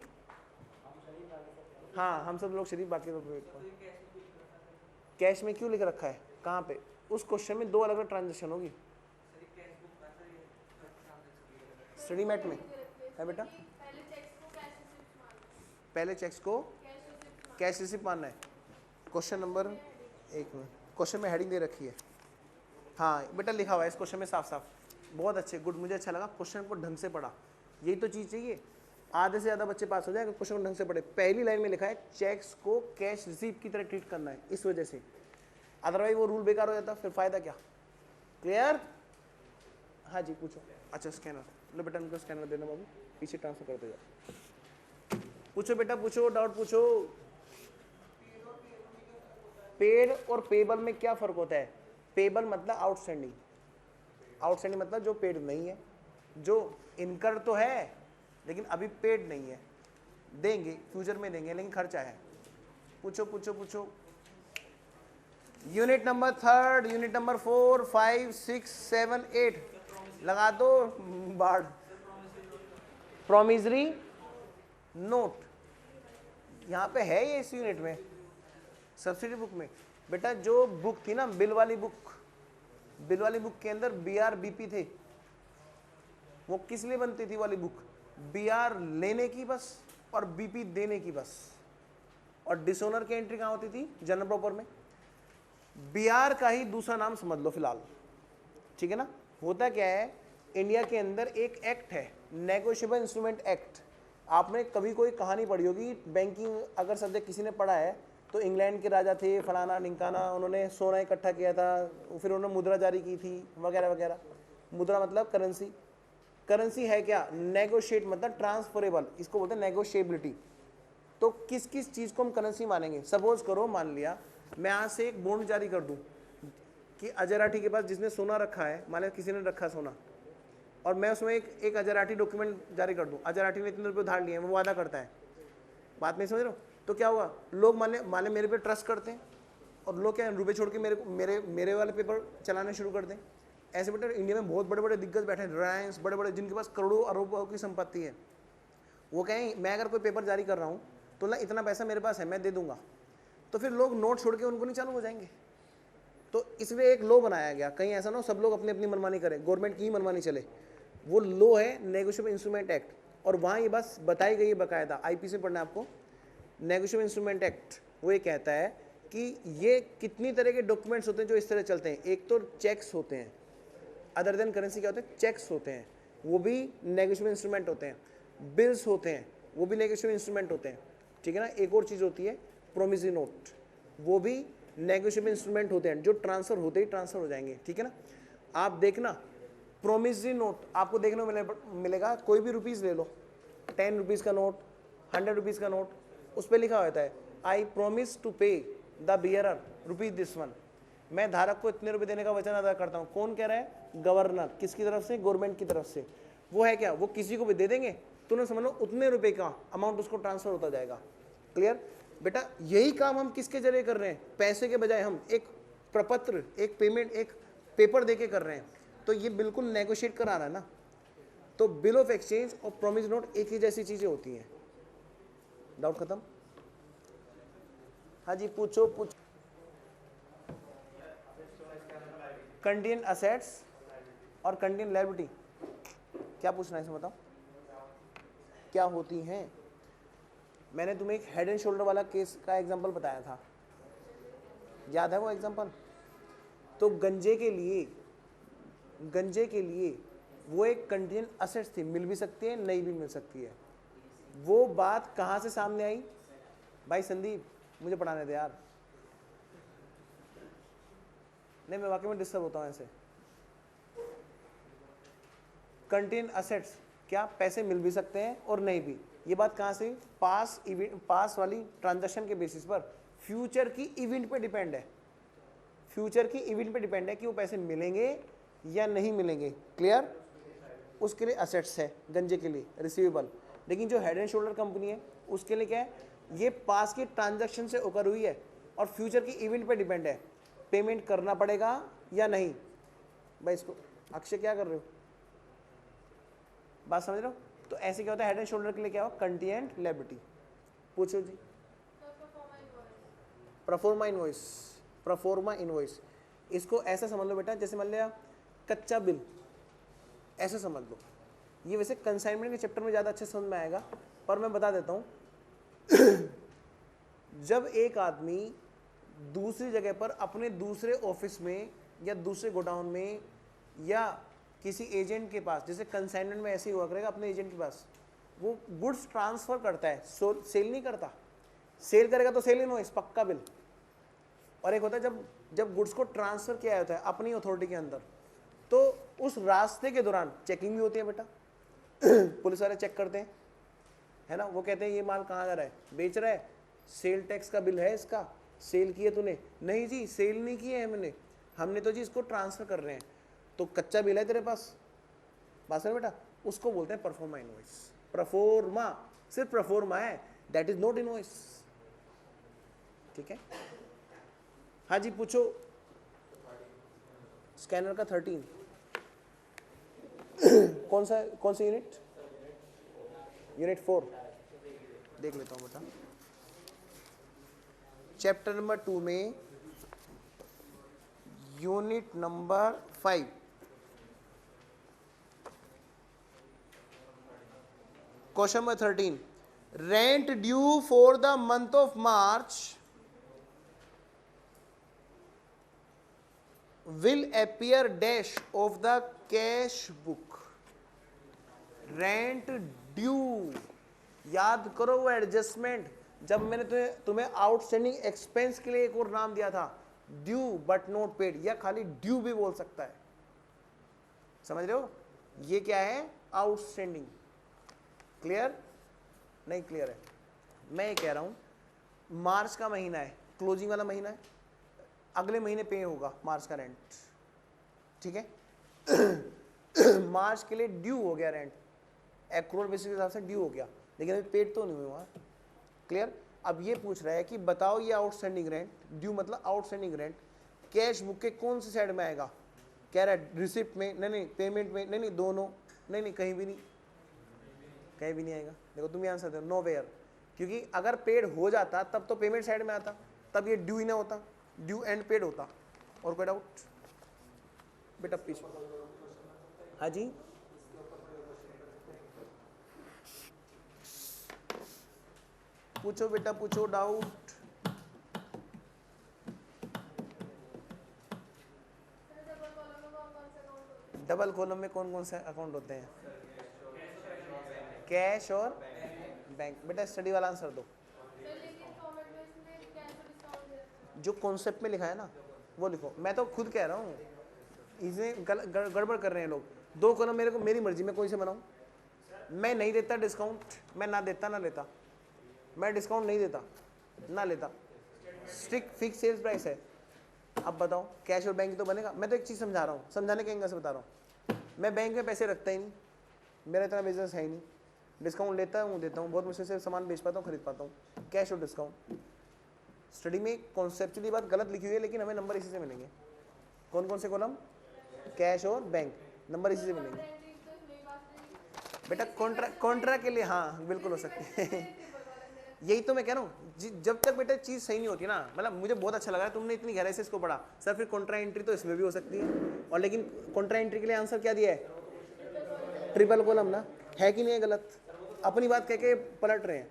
हाँ हम सब लोग शरीफ, बाकी तो कैश में क्यों लिख रखा है, कहाँ पे, उस क्वेश्चन में 2 अलग अलग ट्रांजेक्शन होगी। स्टडी मैट में है बेटा, पहले चेक्स को कैश रिसिप्ट मानना है। क्वेश्चन नंबर 1 में क्वेश्चन में हेडिंग दे रखी है, हाँ बेटा लिखा हुआ है इस क्वेश्चन में साफ साफ। बहुत अच्छे, गुड, मुझे अच्छा लगा, क्वेश्चन को ढंग से पढ़ा, यही तो चीज़ चाहिए। आधे से ज़्यादा बच्चे पास हो जाएंगे, क्वेश्चन को ढंग से पढ़े। पहली लाइन में लिखा है चेक्स को कैश रिसीप्ट की तरह ट्रीट करना है, इस वजह से, अदरवाइज वो रूल बेकार हो जाता, फिर फायदा क्या। क्लियर। हाँ जी पूछो। अच्छा स्कैनर लो बेटा, उनको स्कैनर देना बाबू, पीछे ट्रांसफर करते जाओ। पूछो बेटा पूछो, डाउट पूछो। पेड और पेबल में क्या फर्क होता है। पेबल मतलब आउटस्टैंडिंग, आउटस्टैंडिंग मतलब जो पेड नहीं है, जो इनकर तो है लेकिन अभी पेड नहीं है, देंगे फ्यूचर में देंगे लेकिन खर्चा है। पूछो पूछो पूछो। यूनिट नंबर 3, यूनिट नंबर 4, 5, 6, 7, 8 लगा दो बाढ़। प्रोमिसरी नोट यहाँ पे है ये इस यूनिट में, सब्सिडी बुक में बेटा जो बुक थी ना, बिल वाली बुक, बिल वाली बुक के अंदर BR BP थे। वो किस लिए बनती थी वाली बुक, BR लेने की बस और BP देने की बस। और डिसओनर की एंट्री कहाँ होती थी, जनरल प्रॉपर में। BR का ही दूसरा नाम समझ लो फिलहाल, ठीक है ना। होता क्या है, इंडिया के अंदर एक एक्ट है, नेगोशिएबल इंस्ट्रूमेंट एक्ट। आपने कभी कोई कहानी पढ़ी होगी, बैंकिंग अगर सब्जेक्ट किसी ने पढ़ा है तो इंग्लैंड के राजा थे फलाना ढिंकाना, उन्होंने सोना इकट्ठा किया था, फिर उन्होंने मुद्रा जारी की थी वगैरह वगैरह। मुद्रा मतलब करेंसी, करेंसी है क्या, नेगोशिएट मतलब ट्रांसफरेबल, इसको बोलते हैं नेगोशिएबिलिटी। तो किस किस चीज़ को हम करेंसी मानेंगे। सपोज करो, मान लिया मैं आज से एक बॉन्ड जारी कर दूं कि अजराठी के पास जिसने सोना रखा है, मान लिया किसी ने रखा सोना, और मैं उसमें एक अजराठी डॉक्यूमेंट जारी कर दूं, अजराठी ने इतने रुपये उधार लिए हैं, वो वादा करता है, बात नहीं समझ रहे हो। तो क्या हुआ, लोग मान ले मेरे पे ट्रस्ट करते हैं और लोग क्या रुपये छोड़ के मेरे वाले पेपर चलाने शुरू कर दें। ऐसे बेटा इंडिया में बहुत बड़े बड़े दिग्गज बैठे हैं, रिलायंस, बड़े बड़े जिनके पास करोड़ों अरबों की संपत्ति है। वो कहें मैं अगर कोई पेपर जारी कर रहा हूँ तो ना इतना पैसा मेरे पास है मैं दे दूंगा, तो फिर लोग नोट छोड़ के उनको नहीं चालू हो जाएंगे। तो इसलिए एक लॉ बनाया गया, कहीं ऐसा ना हो सब लोग अपनी अपनी मनमानी करें, गवर्नमेंट की ही मनमानी चले। वो लॉ है नेगोशिएबल इंस्ट्रूमेंट एक्ट, और वहाँ ये बस बताई गई है बाकायदा, IPC पढ़ना है आपको। नेगोशिएबल इंस्ट्रूमेंट एक्ट वो ये कहता है कि ये कितनी तरह के डॉक्यूमेंट्स होते हैं जो इस तरह चलते हैं। एक तो चेक्स होते हैं, अदर देन करेंसी क्या होते हैं, चेक्स होते हैं, वो भी नेगोशिएबल इंस्ट्रूमेंट होते हैं। बिल्स होते हैं, वो भी नेगोशिएबल इंस्ट्रूमेंट होते हैं, ठीक है ना। एक और चीज़ होती है प्रोमिसरी नोट, वो भी नेगोशिएबल इंस्ट्रूमेंट होते हैं जो ट्रांसफर होते ही ट्रांसफर हो जाएंगे, ठीक है ना। आप देखना प्रोमिसरी नोट आपको देखने को मिलेगा, कोई भी रुपीज़ ले लो, 10 रुपीज़ का नोट, 100 रुपीज़ का नोट, उस पर लिखा होता है आई प्रोमिस टू पे the bearer rupees this one, मैं धारक को इतने रुपए देने का वचन अदा करता हूँ। कौन कह रहा है, गवर्नर। किसकी तरफ से, गवर्नमेंट की तरफ से। वो है क्या, वो किसी को भी दे देंगे तो ना समझ लो उतने रुपए का अमाउंट उसको ट्रांसफर होता जाएगा। क्लियर बेटा, यही काम हम किसके जरिए कर रहे हैं, पैसे के बजाय हम एक प्रपत्र, एक पेमेंट, एक पेपर देके कर रहे हैं, तो ये बिल्कुल नेगोशिएट करा रहा है ना। तो बिल ऑफ एक्सचेंज और प्रोमिस नोट एक ही जैसी चीजें होती हैं। डाउट खत्म। हाँ जी, पूछो पूछो। कंटिजेंट असेट्स और कंटिजेंट लायबिलिटी क्या पूछना है, इसे बताओ क्या होती हैं। मैंने तुम्हें एक हेड एंड शोल्डर वाला केस का एग्जांपल बताया था, याद है वो एग्जांपल। तो गंजे के लिए वो एक कंटिजेंट असेट्स थी, मिल भी सकती है नहीं भी मिल सकती है। वो बात कहाँ से सामने आई, भाई संदीप मुझे पढ़ाने दे यार, नहीं मैं वाकई में डिस्टर्ब होता हूँ ऐसे। कंटिजेंट असेट्स क्या, पैसे मिल भी सकते हैं और नहीं भी। ये बात कहाँ से, पास वाली ट्रांजैक्शन के बेसिस पर फ्यूचर की इवेंट पे डिपेंड है, फ्यूचर की इवेंट पे डिपेंड है कि वो पैसे मिलेंगे या नहीं मिलेंगे। क्लियर, उसके लिए असेट्स है, गंजे के लिए रिसीवेबल। लेकिन जो हेड एंड शोल्डर कंपनी है उसके लिए क्या है, ये पास की ट्रांजैक्शन से ओकर हुई है और फ्यूचर की इवेंट पे डिपेंड है, पेमेंट करना पड़ेगा या नहीं। भाई इसको अक्षय क्या कर रहे हो, बात समझ रहे हो। तो ऐसे क्या होता है, हेड एंड शोल्डर के लिए क्या हो, कंटिजेंट लायबिलिटी। पूछो जी। प्रोफोर्मा इनवॉइस, प्रोफोर्मा इनवॉइस, इसको ऐसा समझ लो बेटा, जैसे मान लिया कच्चा बिल, ऐसे समझ लो। ये वैसे कंसाइनमेंट के चैप्टर में ज़्यादा अच्छे समझ में आएगा, पर मैं बता देता हूँ। जब एक आदमी दूसरी जगह पर अपने दूसरे ऑफिस में या दूसरे गोडाउन में या किसी एजेंट के पास, जैसे कंसाइनमेंट में ऐसे ही हुआ करेगा, अपने एजेंट के पास वो गुड्स ट्रांसफर करता है, सेल नहीं करता। सेल करेगा तो सेल इनवॉइस, पक्का बिल। और एक होता है जब गुड्स को ट्रांसफर किया जाता है अपनी अथॉरिटी के अंदर, तो उस रास्ते के दौरान चेकिंग भी होती है बेटा। पुलिस वाले चेक करते हैं, है ना, वो कहते हैं ये माल कहाँ जा रहा है, बेच रहा है, सेल टैक्स का बिल है इसका, सेल किए तूने, नहीं जी सेल नहीं किए है हमने तो जी इसको ट्रांसफर कर रहे हैं, तो कच्चा बिल है तेरे पास, बात समझ बेटा, उसको बोलते हैं परफॉर्मा इनवॉइस। परफॉर्मा सिर्फ परफॉर्मा है, दैट इज नॉट इनवॉइस, ठीक है। हाँ जी पूछो। स्कैनर का 13 कौन सा यूनिट, यूनिट 4 देख लेता हूँ बेटा। चैप्टर नंबर 2 में unit number 5, question number 13, rent due for the month of March will appear dash of the cash book। Rent due, याद करो वो एडजस्टमेंट, जब मैंने तुम्हें आउटस्टैंडिंग एक्सपेंस के लिए एक और नाम दिया था, ड्यू बट नॉट पेड, या खाली ड्यू भी बोल सकता है, समझ रहे हो। ये क्या है, आउटस्टैंडिंग। क्लियर, नहीं क्लियर है। मैं ये कह रहा हूं मार्च का महीना है, क्लोजिंग वाला महीना है, अगले महीने पे होगा मार्च का रेंट, ठीक है। मार्च के लिए ड्यू हो गया रेंट, एक्रूअल बेसिस के हिसाब से ड्यू हो गया, लेकिन अभी पेड तो नहीं हुआ। क्लियर, अब ये पूछ रहा है कि बताओ ये आउटस्टैंडिंग रेंट, ड्यू मतलब आउटस्टैंडिंग रेंट, कैश बुक के कौन से साइड में आएगा। कह रहा है रिसिप्ट में, नहीं पेमेंट में, नहीं दोनों, नहीं कहीं भी नहीं, कहीं भी नहीं आएगा। देखो तुम ये आंसर दो, नो वेयर, क्योंकि अगर पेड हो जाता तब तो पेमेंट साइड में आता, तब ये ड्यू ही ना होता, ड्यू एंड पेड होता। और कोई डाउट बेटा पीछे। हाँ जी, पूछो बेटा पूछो, डाउट। डबल कॉलम में कौन कौन से अकाउंट होते हैं? कैश और बैंक। बेटा स्टडी वाला आंसर दो। जो कॉन्सेप्ट में लिखा है ना वो लिखो। मैं तो खुद कह रहा हूँ, इसमें गड़बड़ कर रहे हैं लोग। 2 कॉलम मेरे को, मेरी मर्जी में कोई से बनाऊँ। मैं नहीं देता डिस्काउंट, मैं ना देता ना लेता। मैं डिस्काउंट नहीं देता ना लेता, स्ट्रिक्ट फिक्स सेल्स प्राइस है। अब बताओ कैश और बैंक तो बनेगा। मैं तो एक चीज़ समझा रहा हूँ, समझाने के एंगल से बता रहा हूँ। मैं बैंक में पैसे रखता ही नहीं, मेरा इतना बिजनेस है ही नहीं। डिस्काउंट लेता हूँ, देता हूँ, बहुत मुश्किल से सामान बेच पाता हूँ, खरीद पाता हूँ। कैश और डिस्काउंट, स्टडी में कॉन्सेप्चुअली बात गलत लिखी हुई है, लेकिन हमें नंबर इसी से मिलेंगे। कौन कौन से कॉलम? कैश और बैंक, नंबर इसी से मिलेंगे। बेटा कॉन्ट्रा के लिए हाँ बिल्कुल हो सकती है। यही तो मैं कह रहा हूँ, जब तक बेटा चीज़ सही नहीं होती ना, मतलब मुझे बहुत अच्छा लगा तुमने इतनी गहराई से इसको पढ़ा। सर फिर कॉन्ट्रा एंट्री तो इसमें भी हो सकती है, और लेकिन कॉन्ट्रा एंट्री के लिए आंसर क्या दिया है? ट्रिपल कॉलम ना, है कि नहीं है? गलत अपनी बात कह के पलट रहे हैं।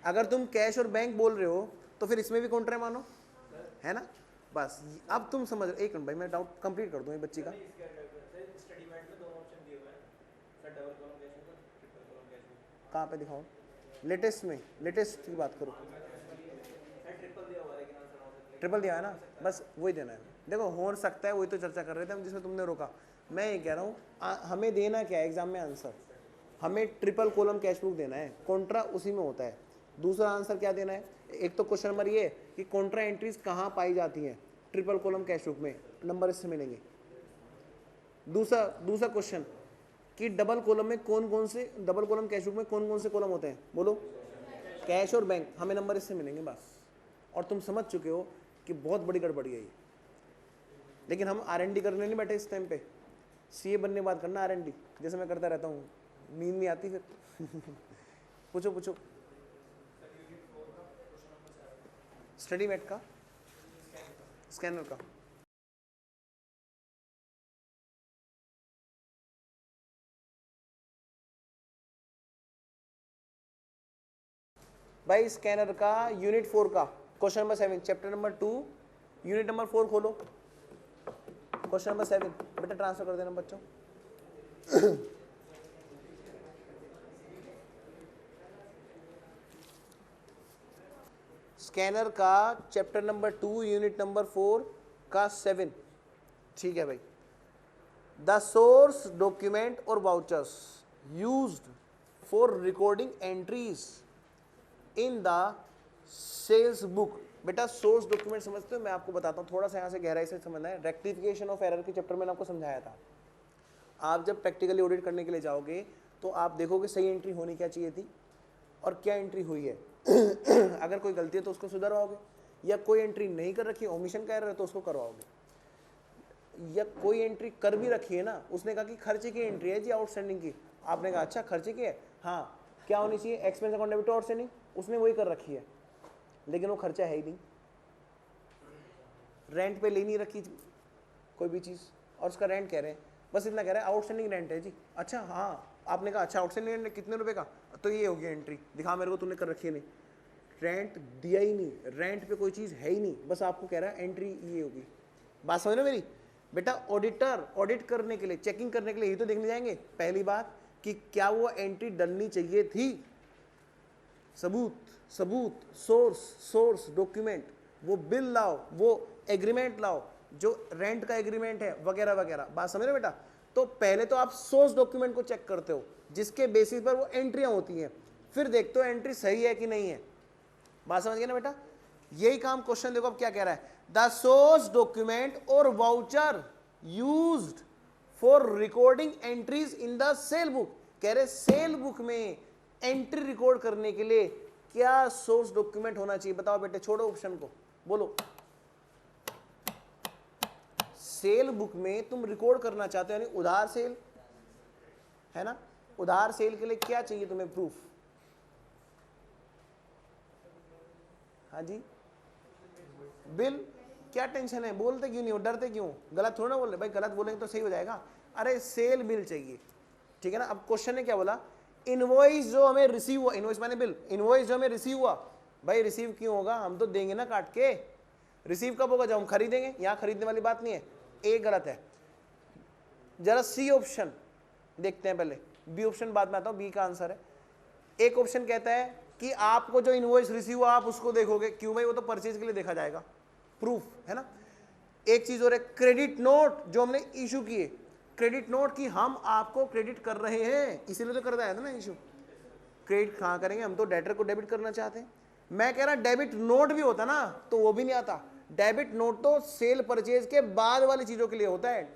अगर तुम कैश और बैंक बोल रहे हो तो फिर इसमें भी कॉन्ट्रा मानो, है ना? बस अब तुम समझ। एक मिनट भाई, मैं डाउट कंप्लीट कर दूँ ये बच्ची का। कहाँ पे दिखाऊँ? लेटेस्ट में, लेटेस्ट की बात करो। ट्रिपल दिया है ना, बस वही देना है। देखो हो सकता है, वही तो चर्चा कर रहे थे हम जिसमें तुमने रोका। मैं ये कह रहा हूँ हमें देना क्या है एग्जाम में आंसर? हमें ट्रिपल कॉलम कैश बुक देना है, कॉन्ट्रा उसी में होता है। दूसरा आंसर क्या देना है? एक तो क्वेश्चन नंबर ये कि कॉन्ट्रा एंट्रीज कहाँ पाई जाती हैं? ट्रिपल कॉलम कैश बुक में, नंबर इससे मिलेंगे। दूसरा क्वेश्चन कि डबल कॉलम में कौन कौन से, डबल कॉलम कैश बुक में कौन कौन से कॉलम होते हैं? बोलो। कैश और बैंक, हमें नंबर इससे मिलेंगे बस। और तुम समझ चुके हो कि बहुत बड़ी गड़बड़ी है ये। लेकिन हम R&D करने नहीं बैठे इस टाइम पे, CA बनने बात करना R&D, जैसे मैं करता रहता हूँ, नींद नहीं आती फिर। पूछो स्टडी मेट का, स्कैनर का। भाई स्कैनर का यूनिट 4 का question number 7, chapter number 2 unit number 4 खोलो, क्वेश्चन नंबर 7। बेटा ट्रांसफर कर देना बच्चों। स्कैनर का चैप्टर नंबर 2 यूनिट नंबर 4 का 7। ठीक है भाई। द सोर्स डॉक्यूमेंट और vouchers used for recording entries in the sales book. बेटा सोर्स डॉक्यूमेंट समझते हो? मैं आपको बताता हूँ, थोड़ा सा यहाँ से गहराई से समझना है। रेक्टिफिकेशन ऑफ एरर के चैप्टर में आपको समझाया था। आप जब प्रैक्टिकली ऑडिट करने के लिए जाओगे तो आप देखोगे सही एंट्री होनी क्या चाहिए थी और क्या एंट्री हुई है। अगर कोई गलती है तो उसको सुधरवाओगे, या कोई एंट्री नहीं कर रखी, ओमिशन का एरर है तो उसको करवाओगे, या कोई एंट्री कर भी रखी है ना, उसने कहा कि खर्चे की एंट्री है जी आउटस्टैंडिंग की, आपने कहा अच्छा खर्चे की है, हाँ क्या होनी चाहिए? एक्सपेंस अकाउंट डेबिट आउटस्टैंडिंग, उसने वही कर रखी है, लेकिन वो खर्चा है ही नहीं। रेंट पे ले नहीं रखी कोई भी चीज़ और उसका रेंट कह रहे हैं, बस इतना कह रहा है आउटस्टैंडिंग रेंट है जी। अच्छा हाँ, आपने कहा अच्छा आउटस्टैंडिंग रेंट कितने रुपए का, तो ये हो गया एंट्री, दिखा मेरे को तूने कर रखी है। नहीं, रेंट दिया ही नहीं, रेंट पे कोई चीज़ है ही नहीं, बस आपको कह रहा है एंट्री ये होगी। बात समझ लो मेरी? बेटा ऑडिटर ऑडिट करने के लिए, चेकिंग करने के लिए ये तो देखने जाएंगे पहली बात कि क्या वो एंट्री डलनी चाहिए थी। सबूत, सोर्स डॉक्यूमेंट, वो बिल लाओ, वो एग्रीमेंट लाओ जो रेंट का एग्रीमेंट है, वगैरह वगैरह। बात समझ रहे बेटा? तो पहले तो आप सोर्स डॉक्यूमेंट को चेक करते हो जिसके बेसिस पर वो एंट्रियां होती हैं, फिर देखते हो एंट्री सही है कि नहीं है। बात समझ गए ना बेटा? यही काम क्वेश्चन देखो अब क्या कह रहा है। द सोर्स डॉक्यूमेंट और voucher used for recording entries in the cell book. कह रहे सेल बुक में एंट्री रिकॉर्ड करने के लिए क्या सोर्स डॉक्यूमेंट होना चाहिए? बताओ बेटे, छोड़ो ऑप्शन को, बोलो। सेल बुक में तुम रिकॉर्ड करना चाहते हो, यानी उधार सेल है ना, उधार सेल के लिए क्या चाहिए तुम्हें? प्रूफ। हाँ जी, बिल। क्या टेंशन है? बोलते क्यों नहीं हो, डरते क्यों? गलत थोड़ा ना बोल रहे भाई, गलत बोलेंगे तो सही हो जाएगा। अरे सेल बिल चाहिए, ठीक है ना। अब क्वेश्चन ने क्या बोला? इनवॉइस जो हमें रिसीव हुआ, इनवॉइस माने बिल, इनवॉइस जो हमें रिसीव हुआ, भाई रिसीव क्यों होगा? हम तो देंगे ना काट के। रिसीव कब होगा? जब हम खरीदेंगे। यहाँ खरीदने वाली बात नहीं है, एक गलत है। जरा सी ऑप्शन देखते हैं पहले, बी ऑप्शन बाद में आता हूं, बी का आंसर है। एक ऑप्शन कहता है कि आपको जो इनवॉइस रिसीव हुआ आप उसको देखोगे, क्यों भाई, वो तो परचेज के लिए देखा जाएगा, प्रूफ है ना। एक चीज और है, क्रेडिट नोट जो हमने इशू किए, क्रेडिट नोट की हम आपको क्रेडिट कर रहे हैं, इसीलिए तो कर रहा है ना इशू। क्रेडिट कहाँ करेंगे, हम तो डेटर को डेबिट करना चाहते हैं। मैं कह रहा डेबिट नोट भी होता ना तो वो भी नहीं आता। डेबिट नोट तो सेल परचेज के बाद वाली चीजों के लिए होता है,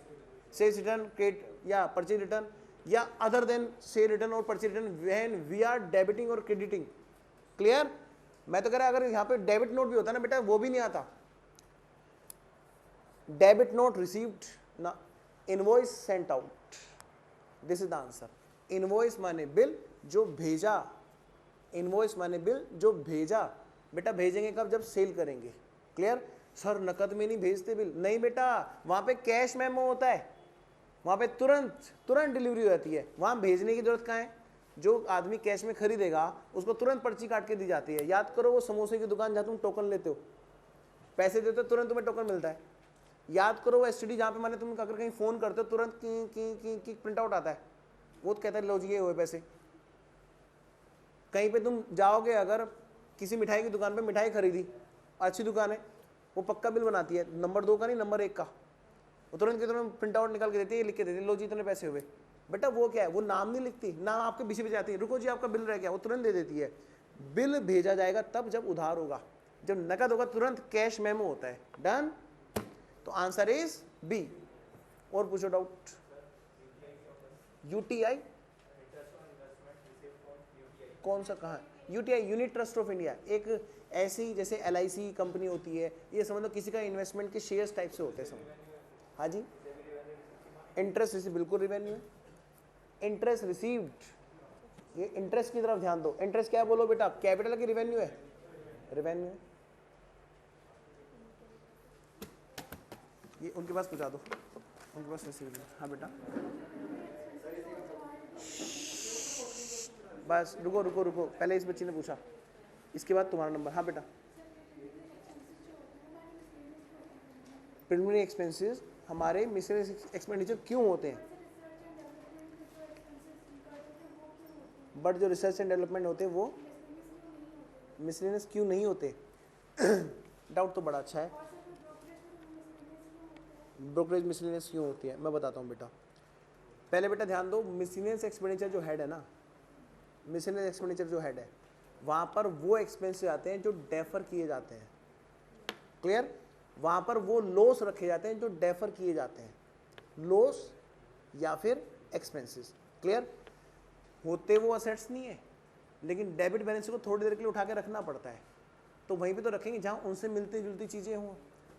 सेल्स रिटर्न, क्रेडिट या परचेज रिटर्न या अदर देन सेल रिटर्न और purchase return when we are debiting और क्रेडिटिंग। क्लियर। मैं तो कह रहा अगर यहाँ पे डेबिट नोट भी होता ना बेटा, वो भी नहीं आता। डेबिट नोट रिसीव्ड ना, invoice sent out, this is the answer. Invoice माने बिल जो भेजा, इनवॉइस माने बिल जो भेजा। बेटा भेजेंगे कब, जब सेल करेंगे। क्लियर। सर नकद में नहीं भेजते बिल, नहीं बेटा, वहां पे कैश मेमो होता है, वहां पे तुरंत डिलीवरी हो जाती है, वहां भेजने की जरूरत कहाँ है। जो आदमी कैश में खरीदेगा उसको तुरंत पर्ची काट के दी जाती है। याद करो वो समोसे की दुकान जहां तुम टोकन लेते हो, पैसे देते हो तुरंत तुम्हें टोकन मिलता है। याद करो वो एसटीडी जहां पे माने तुम अगर कहीं फोन करते हो तुरंत की प्रिंट आउट आता है, वो तो कहता है लो जी ये हुए पैसे। कहीं पे तुम जाओगे, अगर किसी मिठाई की दुकान पे मिठाई खरीदी, अच्छी दुकान है, वो पक्का बिल बनाती है, नंबर 2 का नहीं नंबर 1 का, वो तुरंत के तुरंत प्रिंट आउट निकाल के देती है, लिख के देती है लो जी इतने पैसे हुए। बेटा वो क्या है, वो नाम नहीं लिखती, नाम आपके पीछे पीछे आती है, रुको जी आपका बिल रह गया, वो तुरंत दे देती है। बिल भेजा जाएगा तब जब उधार होगा, जब नकद होगा तुरंत कैश मेमो होता है। डन। तो आंसर इज बी। और पूछो डाउट। यूटीआई कौन सा, कहाँ है UTI? Unit trust of India, एक ऐसी जैसे एलआईसी कंपनी होती है, ये समझ लो किसी का इन्वेस्टमेंट के शेयर्स टाइप से होते हैं समझ। हाँ जी। इंटरेस्ट रिसीव, बिल्कुल रिवेन्यू है। इंटरेस्ट रिसीव्ड, ये इंटरेस्ट की तरफ ध्यान दो। इंटरेस्ट क्या है बोलो बेटा, कैपिटल की रिवेन्यू है? रिवेन्यू है। ये उनके पास पहुंचा दो, उनके पास रिसीव। हाँ बेटा बस रुको रुको रुको, पहले इस बच्ची ने पूछा, इसके बाद तुम्हारा नंबर। हाँ बेटा। प्रिलिमिनरी एक्सपेंसेस हमारे मिसलेनियस एक्सपेंडिचर क्यों होते हैं, बट जो रिसर्च एंड डेवलपमेंट होते हैं वो मिसलेनियस क्यों नहीं होते? डाउट तो बड़ा अच्छा है। ब्रोकरेज मिसलेनियस क्यों होती है, मैं बताता हूँ बेटा। पहले बेटा ध्यान दो, मिसलेनियस एक्सपेंडिचर जो हेड है ना, मिसलेनियस एक्सपेंडिचर जो हेड है, वहाँ पर वो एक्सपेंसेस आते हैं जो डेफर किए जाते हैं। क्लियर। वहाँ पर वो लॉस रखे जाते हैं जो डेफर किए जाते हैं, लॉस या फिर एक्सपेंसेस। क्लियर। होते वो असेट्स नहीं है, लेकिन डेबिट बैलेंस को थोड़ी देर के लिए उठा के रखना पड़ता है, तो वहीं पे तो रखेंगे जहाँ उनसे मिलती जुलती चीज़ें हों।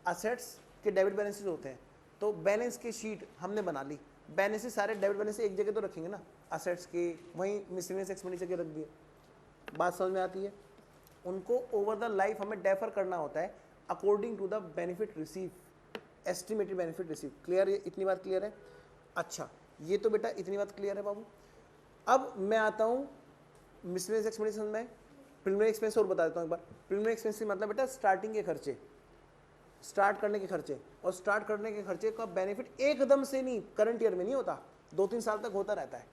असेट्स के डेबिट बैलेंसेस होते हैं, तो बैलेंस की शीट हमने बना ली, बैलेंसेस सारे डेबिट बैलेंस एक जगह तो रखेंगे ना, असेट्स के वहीं मिसलेनियस एक्सपेंडिचर के रख दिए। बात समझ में आती है? उनको ओवर द लाइफ हमें डेफर करना होता है according to the benefit receive, estimated benefit receive. Clear, ये इतनी बात क्लियर है? अच्छा, ये तो बेटा इतनी बात क्लियर है बाबू। अब मैं आता हूँ मिसलेनियस एक्सपेंडिचर में, प्रिलिमिनरी एक्सपेंस और बता देता हूँ एक बार। प्रिलिमिनरी एक्सपेंस मतलब बेटा स्टार्टिंग के खर्चे, स्टार्ट करने के खर्चे, और स्टार्ट करने के खर्चे का बेनिफिट एकदम से नहीं, करंट ईयर में नहीं होता, 2-3 साल तक होता रहता है।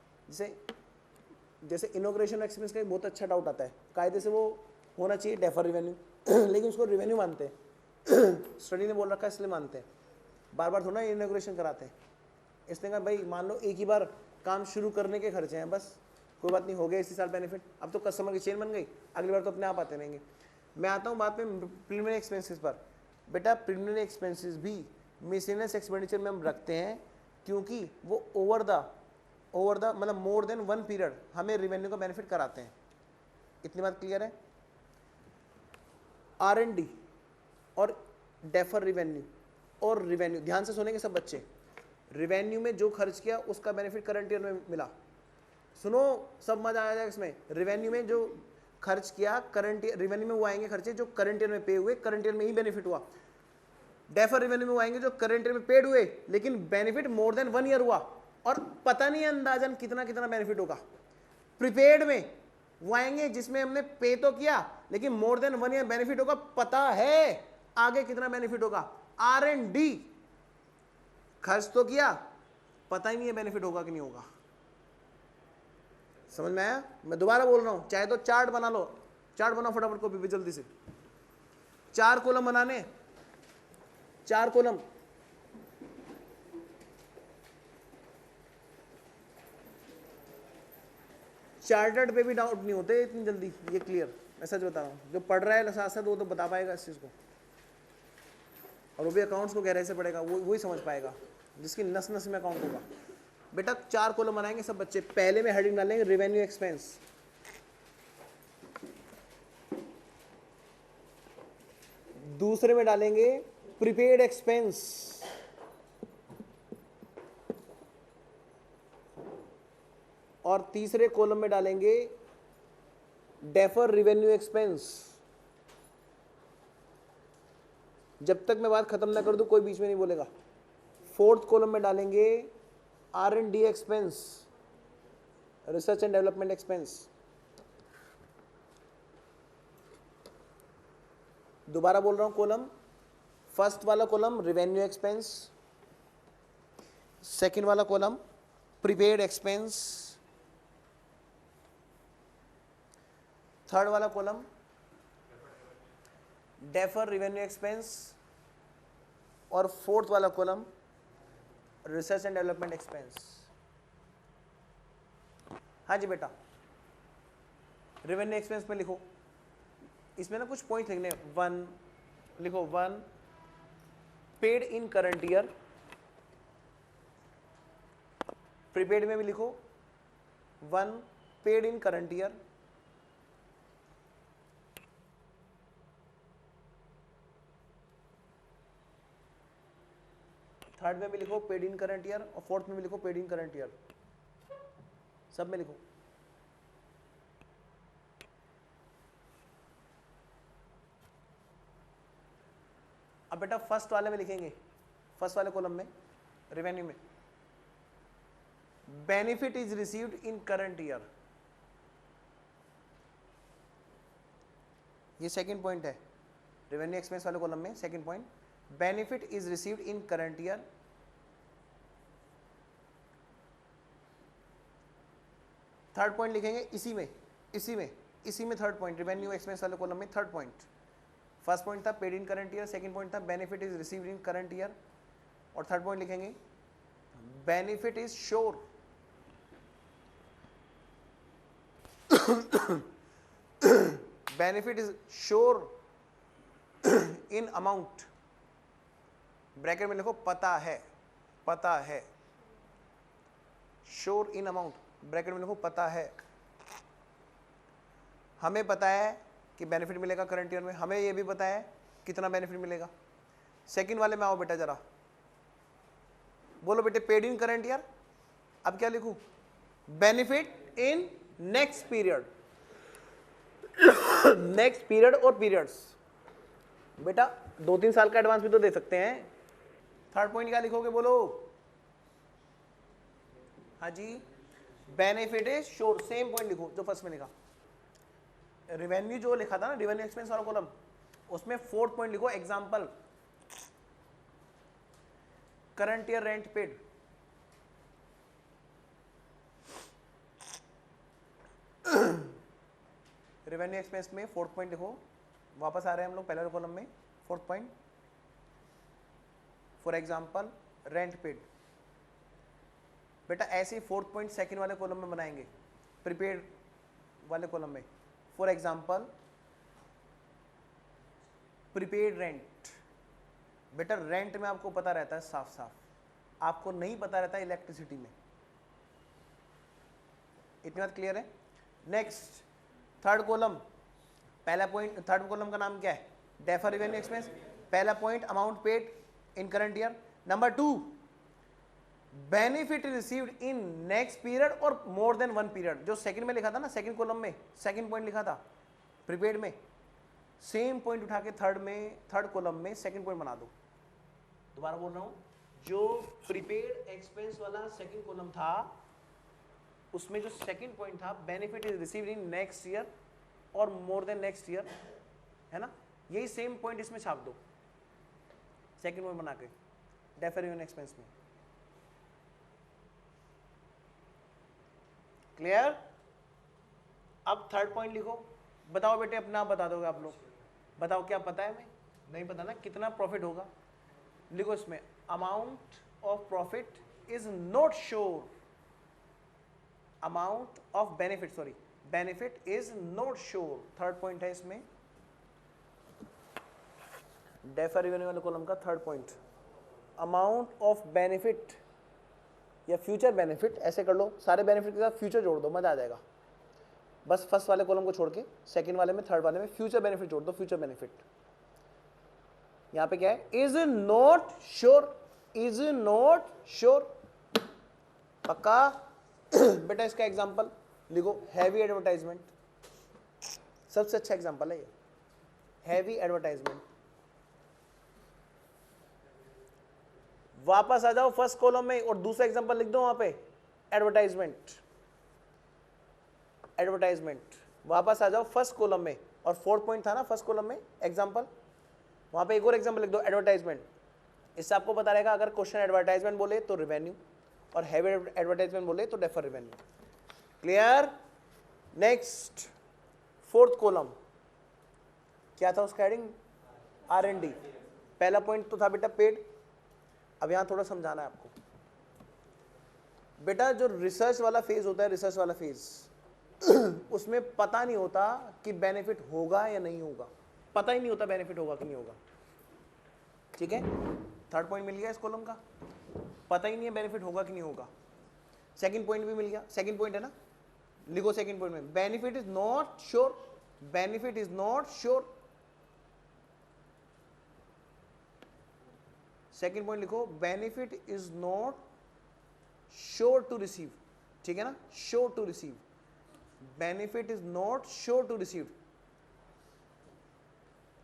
जैसे इनॉग्रेशन एक्सपेंस का बहुत अच्छा डाउट आता है, कायदे से वो होना चाहिए डेफर रिवेन्यू, लेकिन उसको रिवेन्यू मानते हैं। स्टडी ने बोल रखा है इसलिए मानते हैं, बार बार थोड़ा इनॉग्रेशन कराते हैं। इसने कहा भाई मान लो एक ही बार काम शुरू करने के खर्चे हैं, बस कोई बात नहीं, हो गया इसी साल बेनिफिट, अब तो कस्टमर की चेन बन गई, अगली बार तो अपने आप आते रहेंगे। मैं आता हूँ बात में प्रिलिमिनरी एक्सपेंसेस पर। बेटा प्रिलिमिनरी एक्सपेंसेस भी मिसलेनियस एक्सपेंडिचर में हम रखते हैं, क्योंकि वो ओवर द मतलब मोर देन 1 पीरियड हमें रिवेन्यू का बेनिफिट कराते हैं। इतनी बात क्लियर है? R&D और डेफर रिवेन्यू और रिवेन्यू, ध्यान से सुनेंगे सब बच्चे। रिवेन्यू में जो खर्च किया उसका बेनिफिट करंट ईयर में मिला, सुनो सब मजा आ जाएगा इसमें। रिवेन्यू में जो खर्च किया करंट ईयर, रिवेन्यू में वो आएंगे खर्चे जो करंट ईयर में पे हुए, करंट ईयर में ही बेनिफिट हुआ। डेफर रिवेन्यू में वो आएंगे जो करंट ईयर में पेड हुए, लेकिन बेनिफिट मोर देन 1 ईयर हुआ और पता नहीं अंदाजन कितना कितना बेनिफिट होगा। प्रीपेड में वो आएंगे जिसमें हमने पे तो किया, लेकिन मोर देन 1 ईयर बेनिफिट होगा, पता है आगे कितना बेनिफिट होगा। R&D खर्च तो किया, पता ही नहीं है बेनिफिट होगा कि नहीं होगा। समझ में आया? मैं दोबारा बोल रहा हूं, चाहे तो चार्ट बना लो, चार्ट बनाओ फटाफट कॉपी पे जल्दी से। 4 कॉलम बनाने, 4 कॉलम, चार्टर्ड पे भी डाउट नहीं होते इतनी जल्दी, ये क्लियर, मैं सच बता रहा हूँ। जो पढ़ रहा है साथ साथ वो तो बता पाएगा इस चीज़ को, और वो भी अकाउंट्स को गहराई से पढ़ेगा, वही समझ पाएगा जिसकी नस नस में अकाउंट होगा। बेटा 4 कॉलम बनाएंगे सब बच्चे। पहले में हेडिंग डालेंगे रेवेन्यू एक्सपेंस, दूसरे में डालेंगे प्रीपेड एक्सपेंस, और तीसरे कॉलम में डालेंगे डेफर रेवेन्यू एक्सपेंस। जब तक मैं बात खत्म ना कर दूं कोई बीच में नहीं बोलेगा। फोर्थ कॉलम में डालेंगे R&D expense, research and development expense. दोबारा बोल रहा हूं कॉलम, फर्स्ट वाला कॉलम रेवेन्यू एक्सपेंस, सेकंड वाला कॉलम प्रीपेड एक्सपेंस, थर्ड वाला कॉलम डेफर रेवेन्यू एक्सपेंस, और फोर्थ वाला column research and development expense. हाँ जी बेटा, रेवेन्यू एक्सपेंस में लिखो, इसमें ना कुछ पॉइंट लिखने। 1 लिखो, 1 paid in current year, prepaid में भी लिखो 1 paid in current year, third में भी लिखो पेड इन करंट ईयर, और फोर्थ में भी लिखो पेड इन करंट ईयर, सब में लिखो। अब बेटा फर्स्ट वाले में लिखेंगे, फर्स्ट वाले कॉलम में रेवेन्यू में benefit is received in current year, ये सेकंड पॉइंट है रेवेन्यू एक्सपेंस वाले कॉलम में। Second point, benefit is received in current year. Third point लिखेंगे इसी में थर्ड पॉइंट रेवेन्यू एक्सपेंस वाले कॉलम में थर्ड पॉइंट। फर्स्ट पॉइंट था paid in current year, second point था benefit is received in current year, और third point लिखेंगे benefit is sure benefit is sure in amount, bracket में लिखो पता है, श्योर इन अमाउंट, ब्रैकेट में लिखो पता है। हमें पता है कि बेनिफिट मिलेगा करंट ईयर में, हमें यह भी पता है कितना बेनिफिट मिलेगा। सेकंड वाले में आओ बेटा, जरा बोलो बेटे पेड इन करंट ईयर। अब क्या लिखूं? Benefit in next period, next period और पीरियड्स। बेटा 2-3 साल का एडवांस भी तो दे सकते हैं। थर्ड पॉइंट क्या लिखोगे बोलो? हाँ जी, benefit is sure, same point लिखो जो फर्स्ट में लिखा। रेवेन्यू जो लिखा था ना, रेवेन्यू एक्सपेंस वाला कॉलम, उसमें फोर्थ पॉइंट लिखो example current year rent paid. Revenue expense में फोर्थ पॉइंट लिखो। वापस आ रहे हैं हम लोग पहले कॉलम में, fourth point for example rent paid. बेटा ऐसे ही फोर्थ पॉइंट सेकंड वाले कॉलम में बनाएंगे, प्रीपेड वाले कॉलम में। For example prepaid rent. बेटा रेंट में आपको पता रहता है साफ साफ, आपको नहीं पता रहता है इलेक्ट्रिसिटी में। इतनी बात क्लियर है? नेक्स्ट थर्ड कॉलम, पहला पॉइंट, थर्ड कॉलम का नाम क्या है? Defer revenue expense. पहला point amount paid in current year. Number 2 benefit received in next period और मोर देन 1 पीरियड। जो सेकंड में लिखा था ना, सेकंड कॉलम में सेकंड पॉइंट लिखा था प्रीपेड में, सेम पॉइंट उठा के थर्ड में, थर्ड कॉलम में सेकंड पॉइंट बना दो। दोबारा बोल रहा हूं, जो प्रीपेड एक्सपेंस वाला सेकंड कॉलम था उसमें जो सेकंड पॉइंट था benefit is received in next year और मोर देन नेक्स्ट ईयर, है ना, यही सेम पॉइंट इसमें छाप दो सेकंड पॉइंट बना के डेफर रेवेन्यू एक्सपेंस में। क्लियर? अब थर्ड पॉइंट लिखो, बताओ बेटे, अपना आप बता दोगे आप लोग, बताओ क्या पता है? हमें नहीं पता ना कितना प्रॉफिट होगा। लिखो इसमें, amount of profit is not sure, amount of benefit, sorry benefit is not sure. Third point है इसमें, डेफर रेवेन्यू वाले कॉलम का third point, amount of benefit या फ्यूचर बेनिफिट, ऐसे कर लो, सारे बेनिफिट के साथ फ्यूचर जोड़ दो, मजा आ जाएगा। बस फर्स्ट वाले कॉलम को छोड़ के सेकंड वाले में, थर्ड वाले में फ्यूचर बेनिफिट जोड़ दो, फ्यूचर बेनिफिट। यहां पे क्या है? Is not sure, is not sure, पक्का? बेटा इसका एग्जांपल लिखो, हैवी एडवर्टाइजमेंट, सबसे अच्छा एग्जांपल है ये, हैवी एडवर्टाइजमेंट। वापस आ जाओ फर्स्ट कॉलम में और दूसरा एग्जांपल लिख दो वहां पे, एडवर्टाइजमेंट, एडवर्टाइजमेंट। वापस आ जाओ फर्स्ट कॉलम में, और फोर्थ पॉइंट था ना फर्स्ट कॉलम में एग्जांपल, वहां पे एक और एग्जांपल लिख दो, एडवर्टाइजमेंट। इससे आपको पता रहेगा अगर क्वेश्चन एडवर्टाइजमेंट बोले तो रेवेन्यू, और हैवी एडवर्टाइजमेंट बोले तो defer revenue. Clear? Next fourth column क्या था उसका हेडिंग? R&D। पहला पॉइंट तो था बेटा पेड, अब यहां थोड़ा समझाना है आपको। बेटा जो रिसर्च वाला फेज होता है, रिसर्च वाला फेज, उसमें पता नहीं होता कि बेनिफिट होगा या नहीं होगा, पता ही नहीं होता बेनिफिट होगा कि नहीं होगा। ठीक है, थर्ड पॉइंट मिल गया इस कॉलम का, पता ही नहीं है बेनिफिट होगा कि नहीं होगा। सेकंड पॉइंट भी मिल गया, सेकंड पॉइंट है ना, लिखो सेकंड पॉइंट में, benefit is not sure, benefit is not sure. Second point लिखो, benefit is not sure to receive. ठीक है ना, sure to receive, benefit is not sure to receive.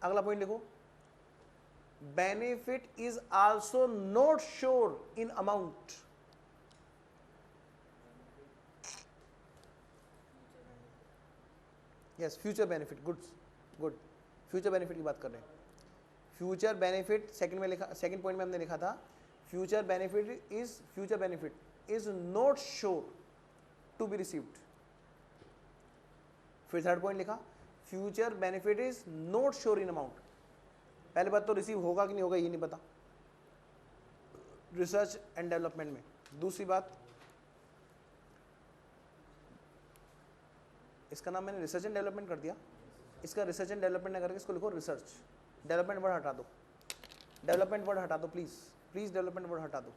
अगला पॉइंट लिखो, benefit is also not sure in amount. Yes, future benefit, good good, future benefit की बात कर रहे हैं। फ्यूचर बेनिफिट सेकंड में लिखा, सेकंड पॉइंट में हमने लिखा था, future benefit is not sure to be received. फिर थर्ड पॉइंट लिखा, future benefit is not sure in amount. पहले बात तो रिसीव होगा कि नहीं होगा ये नहीं पता रिसर्च एंड डेवलपमेंट में। दूसरी बात, इसका नाम मैंने रिसर्च एंड डेवलपमेंट कर दिया, इसका रिसर्च एंड डेवलपमेंट ना करके इसको लिखो रिसर्च। डेवलपमेंट वर्ड हटा दो, डेवलपमेंट वर्ड हटा दो प्लीज, प्लीज डेवलपमेंट वर्ड हटा दो,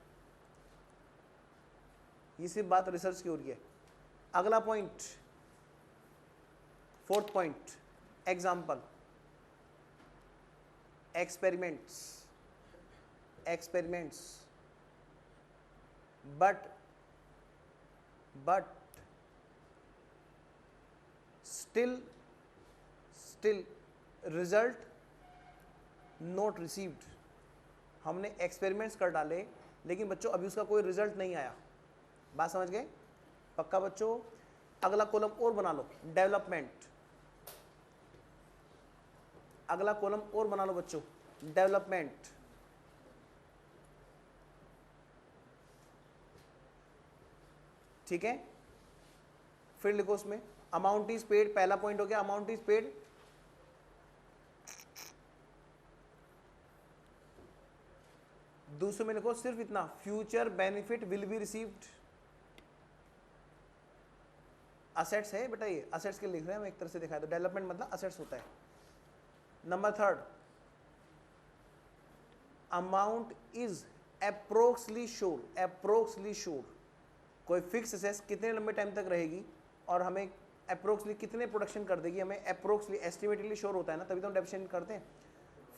ये सिर्फ बात रिसर्च की हो रही है। अगला point, fourth point, example, experiments, experiments, but still result not received. हमने एक्सपेरिमेंट्स कर डाले लेकिन बच्चों अभी उसका कोई रिजल्ट नहीं आया। बात समझ गए? पक्का बच्चों? अगला कॉलम और बना लो, डेवलपमेंट। अगला कॉलम और बना लो बच्चों, डेवलपमेंट। ठीक है, फिर लिखो उसमें अमाउंट इज पेड, पहला पॉइंट हो गया अमाउंट इज पेड। दूसरे में लिखो सिर्फ इतना, future benefit will be received. Assets है बेटा, ये असेट्स के लिख रहे हैं हम, एक तरह से दिखाया तो डेवलपमेंट मतलब असेट्स होता है। Number third, amount is approximately sure, approximately sure. कोई फिक्स असेट्स कितने लंबे टाइम तक रहेगी और हमें अप्रोक्सली कितने प्रोडक्शन कर देगी, हमें अप्रोक्सली एस्टिमेटली श्योर होता है ना, तभी तो हम डेफिनेशन करते हैं।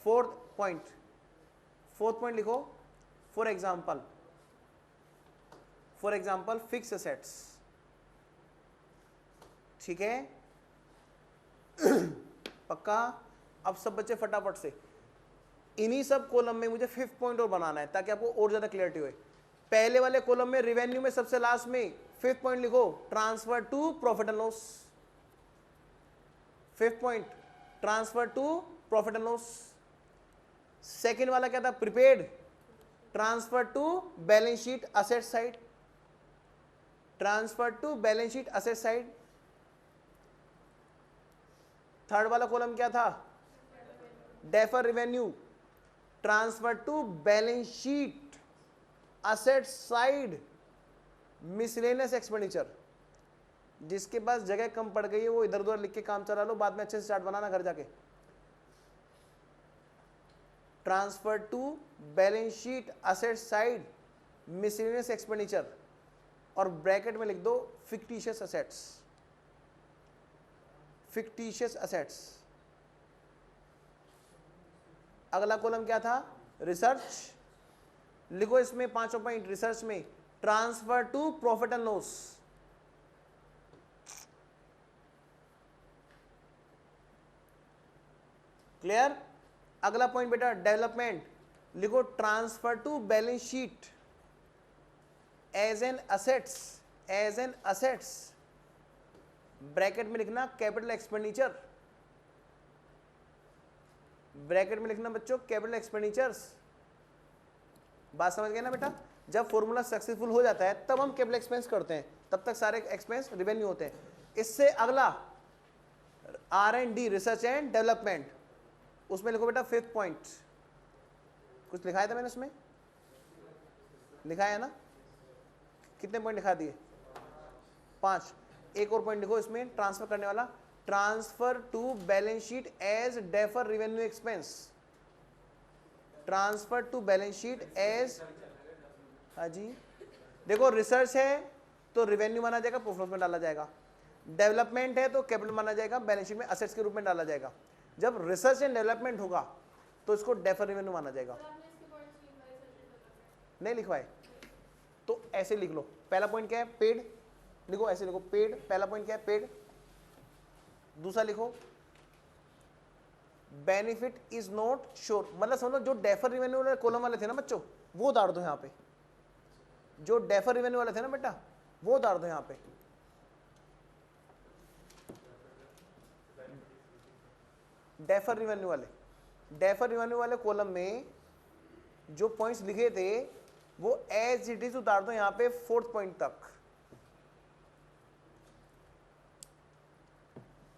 फोर्थ पॉइंट लिखो, फॉर एग्जाम्पल फिक्स असेट्स। ठीक है पक्का? अब सब बच्चे फटाफट से इन्हीं सब कॉलम में मुझे फिफ्थ पॉइंट और बनाना है ताकि आपको और ज्यादा क्लियरिटी हो। पहले वाले कॉलम में रिवेन्यू में सबसे लास्ट में फिफ्थ पॉइंट लिखो, transfer to profit and loss. Fifth point, transfer to profit and loss. Second वाला क्या था, prepaid, transfer to balance sheet asset side. Transfer to balance sheet asset side. Third वाला column क्या था? Defer revenue, transfer to balance sheet asset side miscellaneous expenditure. जिसके पास जगह कम पड़ गई है वो इधर उधर लिख के काम चला लो, बाद में अच्छे से चार्ट बनाना घर जाके। Transfer to balance sheet asset side miscellaneous expenditure, और ब्रैकेट में लिख दो फिक्टिशियस असेट्स, फिक्टिशियस असेट्स। अगला कॉलम क्या था? रिसर्च। लिखो इसमें पांचों पॉइंट रिसर्च में, transfer to profit and loss. Clear? अगला पॉइंट बेटा डेवलपमेंट, लिखो transfer to balance sheet as an assets, as an assets, bracket में लिखना कैपिटल एक्सपेंडिचर, ब्रैकेट में लिखना बच्चों कैपिटल एक्सपेंडिचर्स। बात समझ गए ना बेटा? जब फॉर्मूला सक्सेसफुल हो जाता है तब हम कैपिटल एक्सपेंस करते हैं, तब तक सारे एक्सपेंस रिवेन्यू होते हैं। इससे अगला R&D, रिसर्च एंड डेवलपमेंट, उसमें लिखो बेटा फिफ्थ पॉइंट। कुछ लिखाया था मैंने उसमें? लिखाया ना? कितने पॉइंट लिखा दिए? 5। एक और पॉइंट लिखो इसमें ट्रांसफर करने वाला, transfer to balance sheet as defer revenue expense, transfer to balance sheet as, हाँ जी देखो रिसर्च है तो रिवेन्यू माना जाएगा, प्रॉफिट में डाला जाएगा। डेवलपमेंट है तो कैपिटल माना जाएगा, बैलेंस शीट में असेट्स के रूप में डाला जाएगा। जब रिसर्च एंड डेवलपमेंट होगा तो इसको डेफर रेवेन्यू माना जाएगा। नहीं लिखवाए तो ऐसे लिख लो। पहला पॉइंट क्या है? पेड। लिखो ऐसे लिखो पेड, पहला पॉइंट क्या है? पेड। दूसरा लिखो बेनिफिट इज नॉट श्योर, मतलब समझ लो जो डेफर रेवेन्यू वाले कॉलम वाले थे ना बच्चों, वो उतार दो यहाँ पे। जो डेफर रेवेन्यू वाले थे ना बेटा, वो उतार दो यहाँ पे। डेफर रेवेन्यू वाले, डेफर रेवेन्यू वाले कॉलम में जो पॉइंट्स लिखे थे वो एज इट इज उतार दो यहाँ पे 4th पॉइंट तक।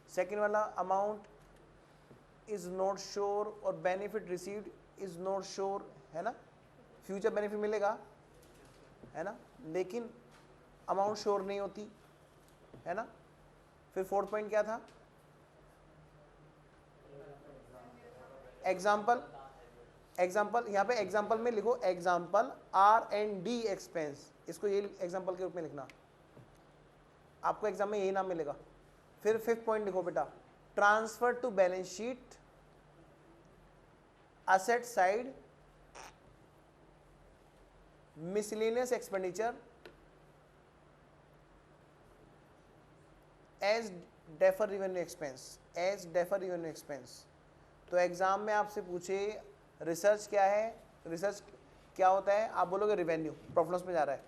सेकेंड वाला अमाउंट इज नॉट श्योर और benefit received is not sure, है ना? फ्यूचर बेनिफिट मिलेगा, है ना, लेकिन अमाउंट श्योर नहीं होती, है ना? फिर 4th पॉइंट क्या था? एग्जाम्पल, एग्जाम्पल यहाँ पे एग्जाम्पल में लिखो एग्जाम्पल R&D एक्सपेंस, इसको ये एग्जाम्पल के रूप में लिखना, आपको एग्जाम में यही नाम मिलेगा। फिर 5th पॉइंट लिखो बेटा transfer to balance sheet asset side miscellaneous expenditure as defer revenue expense, as defer revenue expense. तो एग्जाम में आपसे पूछे रिसर्च क्या है, रिसर्च क्या होता है, आप बोलोगे रिवेन्यू, प्रॉफिट लॉस में जा रहा है।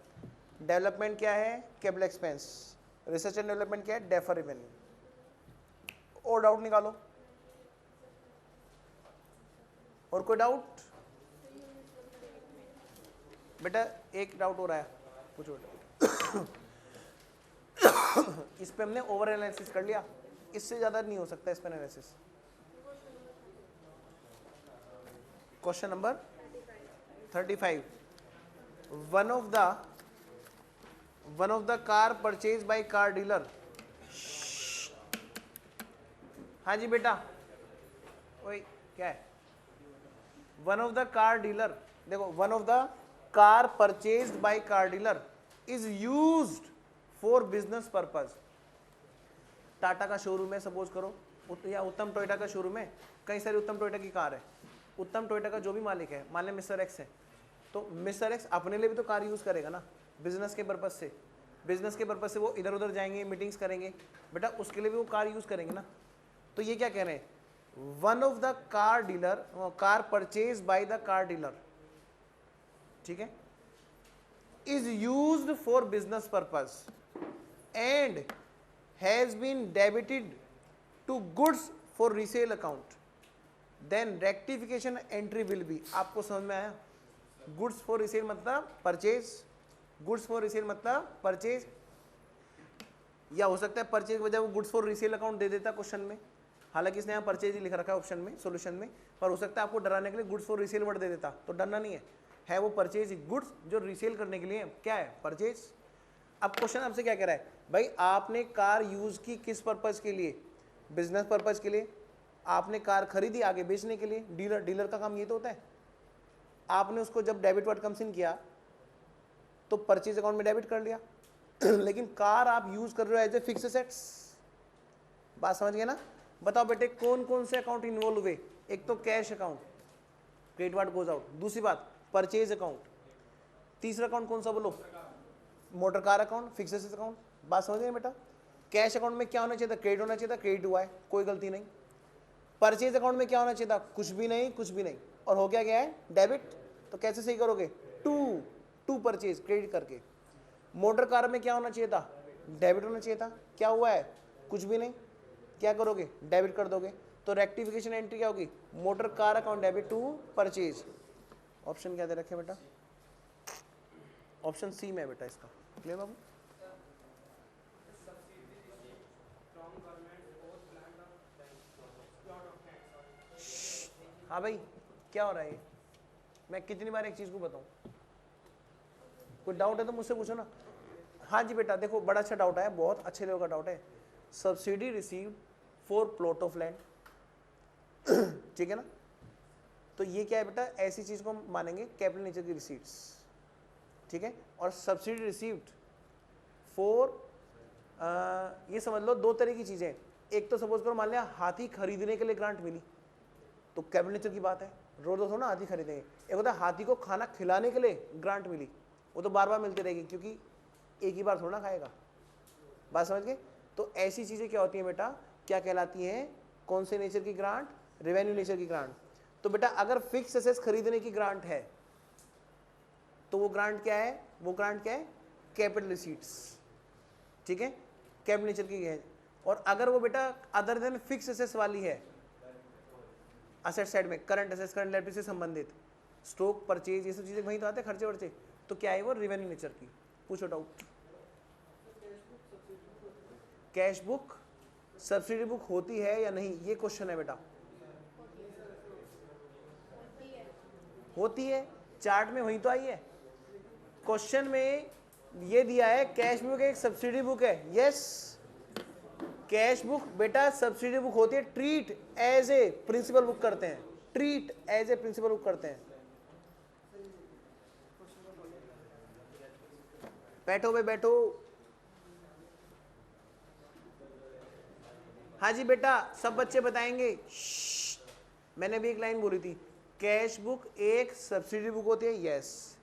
डेवलपमेंट क्या है? Capital expense. Research and development क्या है? Defer revenue. और डाउट निकालो, और कोई डाउट? बेटा एक डाउट हो रहा है, पूछो बेटा। इस पे हमने ओवर एनालिसिस कर लिया, इससे ज्यादा नहीं हो सकता इस पे analysis. Question number 35, one of the car purchase by car dealer. हाँ जी बेटा, ओए क्या है? One of the car dealer, देखो one of the car purchased by car dealer is used for business purpose. Tata का शोरूम है सपोज करो, या उत्तम टोयोटा का शोरूम है, कई सारी उत्तम टोयोटा की कार है। उत्तम टोयोटा का जो भी मालिक है, मान लें मिस्टर एक्स है, तो मिस्टर एक्स अपने लिए भी तो कार यूज करेगा ना, बिजनेस के पर्पज से। बिजनेस के पर्पज से वो इधर उधर जाएंगे, मीटिंग्स करेंगे, बेटा उसके लिए भी वो कार यूज करेंगे ना। तो ये क्या कह रहे हैं? One of the car dealer, car purchase by the car dealer, ठीक है, is used for business purpose and has been debited to goods for resale account, then rectification entry will be. आपको समझ में आया? गुड्स फॉर रीसेल मतलब purchase, goods for resale मतलब purchase, या हो सकता है परचेज की वजह वो गुड्स फॉर रीसेल अकाउंट दे देता क्वेश्चन में, हालांकि इसने यहाँ परचेज ही लिख रखा है ऑप्शन में, सॉल्यूशन में, पर हो सकता है आपको डराने के लिए गुड्स फॉर रीसेल वर्ड दे देता, तो डरना नहीं है वो परचेज गुड्स जो रीसेल करने के लिए क्या है, परचेज। अब क्वेश्चन आपसे क्या कह रहा है, भाई आपने कार यूज की किस पर्पज के लिए, बिजनेस पर्पज के लिए, आपने कार खरीदी आगे बेचने के लिए, डीलर का काम ये तो होता है। आपने उसको जब डेबिट वर्ड कम्स इन किया तो परचेज अकाउंट में डेबिट कर लिया लेकिन कार आप यूज कर रहे हो एज ए फिक्स एसेट्स, बात समझ गए ना। बताओ बेटे कौन कौन से अकाउंट इन्वॉल्व हुए, एक तो cash account, credit word goes out, दूसरी बात परचेज अकाउंट, तीसरा अकाउंट कौन सा बोलो, motor car account, fix assets account, बात समझ गए बेटा। कैश अकाउंट में क्या होना चाहिए था, क्रेडिट होना चाहिए था, क्रेडिट हुआ है, कोई गलती नहीं। परचेज अकाउंट में क्या होना चाहिए था, कुछ भी नहीं, कुछ भी नहीं, और हो गया है डेबिट, तो कैसे सही करोगे, टू परचेज क्रेडिट करके। मोटर कार में क्या होना चाहिए था, डेबिट होना चाहिए था, क्या हुआ है, कुछ भी नहीं, क्या करोगे, डेबिट कर दोगे, तो रेक्टिफिकेशन एंट्री क्या होगी, motor car account debit to purchase. Option क्या दे रखे बेटा, ऑप्शन सी में है बेटा इसका, क्लियर बाबू। हाँ भाई क्या हो रहा है ये, मैं कितनी बार एक चीज को बताऊं, कोई डाउट है तो मुझसे पूछो ना। हाँ जी बेटा देखो बड़ा अच्छा डाउट है, बहुत अच्छे लेवल का डाउट है, subsidy received for plot of land ठीक है ना, तो ये क्या है बेटा, ऐसी चीज को मानेंगे कैपिटल नेचर की रिसीट्स, ठीक है। और सब्सिडी रिसीव्ड फॉर ये समझ लो दो तरह की चीजें, एक तो सपोज करो मान लिया हाथी खरीदने के लिए ग्रांट मिली, तो कैपिटल नेचर की बात है, रोज रोज ना हाथी खरीदेंगे। एक होता है हाथी को खाना खिलाने के लिए ग्रांट मिली, वो तो बार बार मिलती रहेगी क्योंकि एक ही बार थोड़ा खाएगा, बात समझ गए। तो ऐसी चीजें क्या होती हैं बेटा, क्या कहलाती हैं, कौन से नेचर की ग्रांट, रेवेन्यू नेचर की ग्रांट। तो बेटा अगर फिक्स एसेट्स खरीदने की ग्रांट है तो वो ग्रांट क्या है, वो ग्रांट क्या है, कैपिटल रिसीट्स, ठीक है, कैपिटल नेचर की है। और अगर वो बेटा अदर देन फिक्स एसेट्स वाली है, असेट साइड में करंट एसेट्स, करंट लायबिलिटी से संबंधित, स्टॉक परचेज, ये सब चीजें वहीं तो आते हैं, खर्चे वर्चे, तो क्या है वो रेवेन्यू नेचर की। पूछो doubt. Cash book subsidy book होती है या नहीं, ये क्वेश्चन है बेटा। होती है, चार्ट में वहीं तो आई है, क्वेश्चन में ये दिया है कैश बुक एक सब्सिडी बुक है, यस कैश बुक बेटा सब्सिडी बुक होती है, treat as a principal book करते हैं, treat as a principal book करते हैं। बैठो भाई बैठो। हाँ जी बेटा सब बच्चे बताएंगे, मैंने भी एक लाइन बोली थी, कैश बुक एक सब्सिडी बुक होती है, यस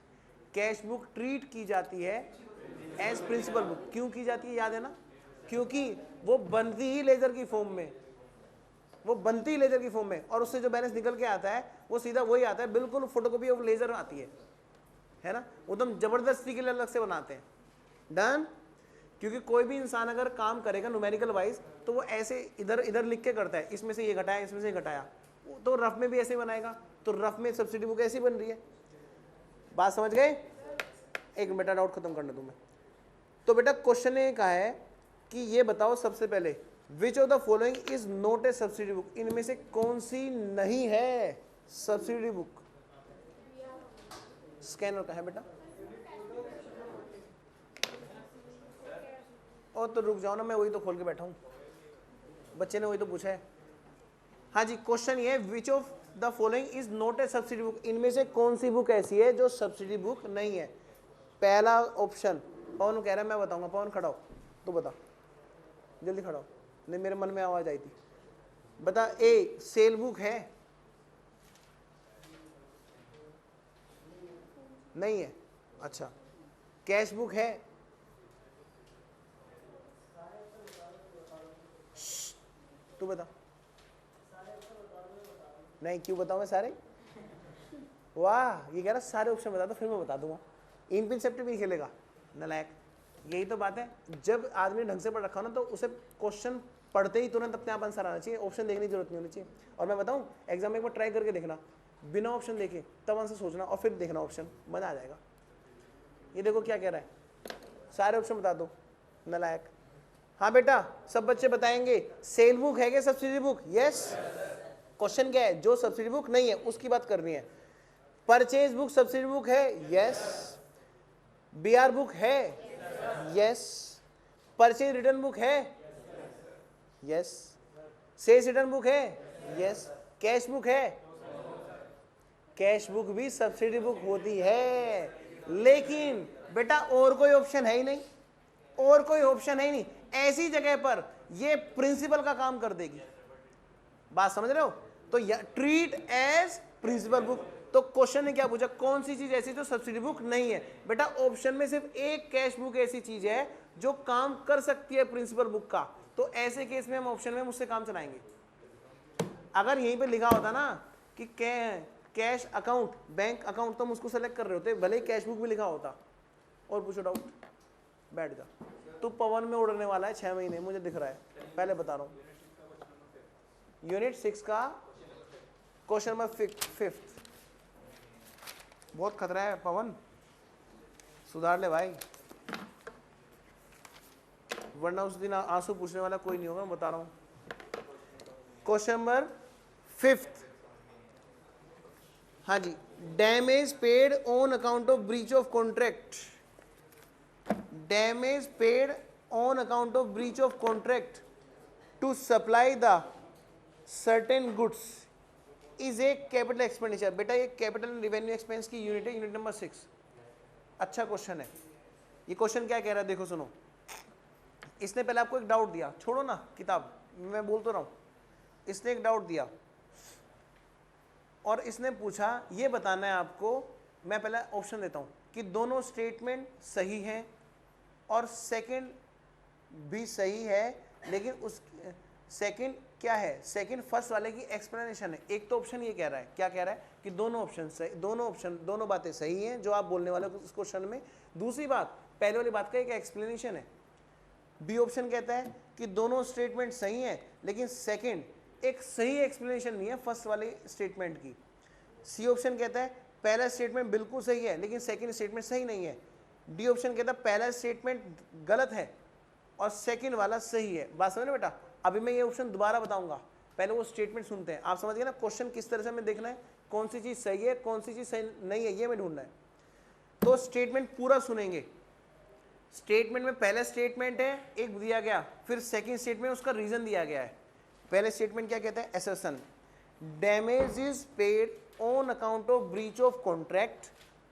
कैश बुक ट्रीट की जाती है एज प्रिंसिपल बुक, क्यों की जाती है याद है ना, क्योंकि वो बनती ही लेजर की फॉर्म में, वो बनती ही लेजर की फॉर्म में, और उससे जो बैलेंस निकल के आता है वो सीधा वही आता है, बिल्कुल फोटोकॉपी ऑफ लेजर आती है ना, एकदम जबरदस्ती के लिए अलग से बनाते हैं, डन। क्योंकि कोई भी इंसान अगर काम करेगा न्यूमेरिकल वाइज तो वो ऐसे इधर इधर लिख के करता है, इसमें से ये घटाया, इसमें से ये घटाया, तो रफ में भी ऐसे बनाएगा, तो रफ में सब्सिडी बुक ऐसी बन रही है, बात समझ गए। एक बेटा डाउट खत्म करने दूं मैं, तो बेटा क्वेश्चन ने कहा है कि ये बताओ सबसे पहले which of the following is not a subsidy book, इनमें से कौन सी नहीं है सब्सिडी बुक। स्कैनर का है बेटा, और तो रुक जाओ ना, मैं वही तो खोल के बैठा हूँ, बच्चे ने वही तो पूछा है। हाँ जी क्वेश्चन ये which of the following is not a subsidy book, इनमें से कौन सी बुक ऐसी है जो सब्सिडी बुक नहीं है। पहला ऑप्शन, पवन कह रहा है मैं बताऊंगा, पवन खड़ा हो, तो बता जल्दी खड़ा हो, नहीं मेरे मन में आवाज आई थी, बता। ए सेल बुक है, नहीं है, अच्छा कैश बुक है, तू बता। नहीं क्यों बताऊं मैं सारे, वाह ये कह रहा सारे ऑप्शन बता दो फिर मैं बता दूंगा, इनपिन भी खेलेगा नालायक। यही तो बात है, जब आदमी ने ढंग से पढ़ रखा हो ना तो उसे क्वेश्चन पढ़ते ही तुरंत अपने आप आंसर आना चाहिए, ऑप्शन देखने की जरूरत नहीं होनी चाहिए। और मैं बताऊं एग्जाम में एक बार ट्राई करके देखना, बिना ऑप्शन देखे तब आंसर सोचना और फिर देखना ऑप्शन, मजा आ जाएगा। ये देखो क्या कह रहा है, सारे ऑप्शन बता दो नालायक, हाँ बेटा, सब बच्चे बताएंगे सेल बुक है क्या सब्सिडी बुक? यस। क्वेश्चन क्या है? जो सब्सिडी बुक नहीं है उसकी बात करनी है। परचेज बुक सब्सिडी बुक है? यस। बीआर बुक है? यस। परचेज रिटर्न बुक है? यस। सेल्स रिटर्न बुक है? यस। कैश बुक है? कैश बुक भी सब्सिडी बुक होती है, लेकिन बेटा और कोई ऑप्शन है ही नहीं, और कोई ऑप्शन है ही नहीं। ऐसी जगह पर ये प्रिंसिपल का काम कर देगी। बात समझ रहे हो? तो ट्रीट एज प्रिंसिपल बुक। तो क्वेश्चन ने क्या पूछा, कौन सी चीज ऐसी जो सब्सिडी बुक नहीं है? बेटा ऑप्शन में सिर्फ एक कैश बुक ऐसी चीज है जो काम कर सकती है प्रिंसिपल बुक का, तो ऐसे केस में हम ऑप्शन में मुझसे काम चलाएंगे। अगर यहीं पे लिखा होता ना कि कैश अकाउंट, बैंक अकाउंट, तो हम उसको सेलेक्ट कर रहे होते, भले ही कैश बुक भी लिखा होता। और पूछो डाउट, बैठ जा। तू पवन में उड़ने वाला है 6 महीने, मुझे दिख रहा है, पहले बता रहा हूं। यूनिट 6 का क्वेश्चन नंबर 5। बहुत खतरा है पवन, सुधार ले भाई, वरना उस दिन आंसू पूछने वाला कोई नहीं होगा, मैं बता रहा हूं। क्वेश्चन नंबर 5, हाँ जी, damage paid on account of breach of contract. Damage paid on account of breach of contract to supply the certain goods is a capital expenditure. बेटा ये कैपिटल रिवेन्यू एक्सपेंस की यूनिट है, unit number 6। अच्छा question है ये। Question क्या कह रहा है देखो सुनो। इसने पहले आपको एक डाउट दिया, छोड़ो ना किताब, मैं बोल तो रहा हूं। इसने एक डाउट दिया और इसने पूछा ये बताना है आपको, मैं पहले ऑप्शन देता हूं कि दोनों स्टेटमेंट सही हैं और सेकंड भी सही है, लेकिन उस सेकंड क्या है, सेकंड फर्स्ट वाले की एक्सप्लेनेशन है। एक तो ऑप्शन ये कह रहा है, क्या कह रहा है कि दोनों ऑप्शन दोनों बातें सही हैं जो आप बोलने वाले उस क्वेश्चन में। दूसरी बात, पहले वाली बात का एक एक्सप्लेनेशन है। बी ऑप्शन कहता है कि दोनों स्टेटमेंट सही हैं, लेकिन सेकंड एक सही एक्सप्लेनेशन नहीं है फर्स्ट वाले स्टेटमेंट की। सी ऑप्शन कहता है पहला स्टेटमेंट बिल्कुल सही है लेकिन सेकंड स्टेटमेंट सही नहीं है। डी ऑप्शन कहता है पहला स्टेटमेंट गलत है और सेकंड वाला सही है। बात समझ रहे बेटा? अभी मैं ये ऑप्शन दोबारा बताऊंगा, पहले वो स्टेटमेंट सुनते हैं। आप समझ गए ना क्वेश्चन किस तरह से हमें देखना है, कौन सी चीज सही है कौन सी चीज सही नहीं है, ये हमें ढूंढना है। तो स्टेटमेंट पूरा सुनेंगे। स्टेटमेंट में पहला स्टेटमेंट है एक दिया गया, फिर सेकंड स्टेटमेंट उसका रीजन दिया गया है। पहले स्टेटमेंट क्या कहता है, assertion damage is paid on account of breach of contract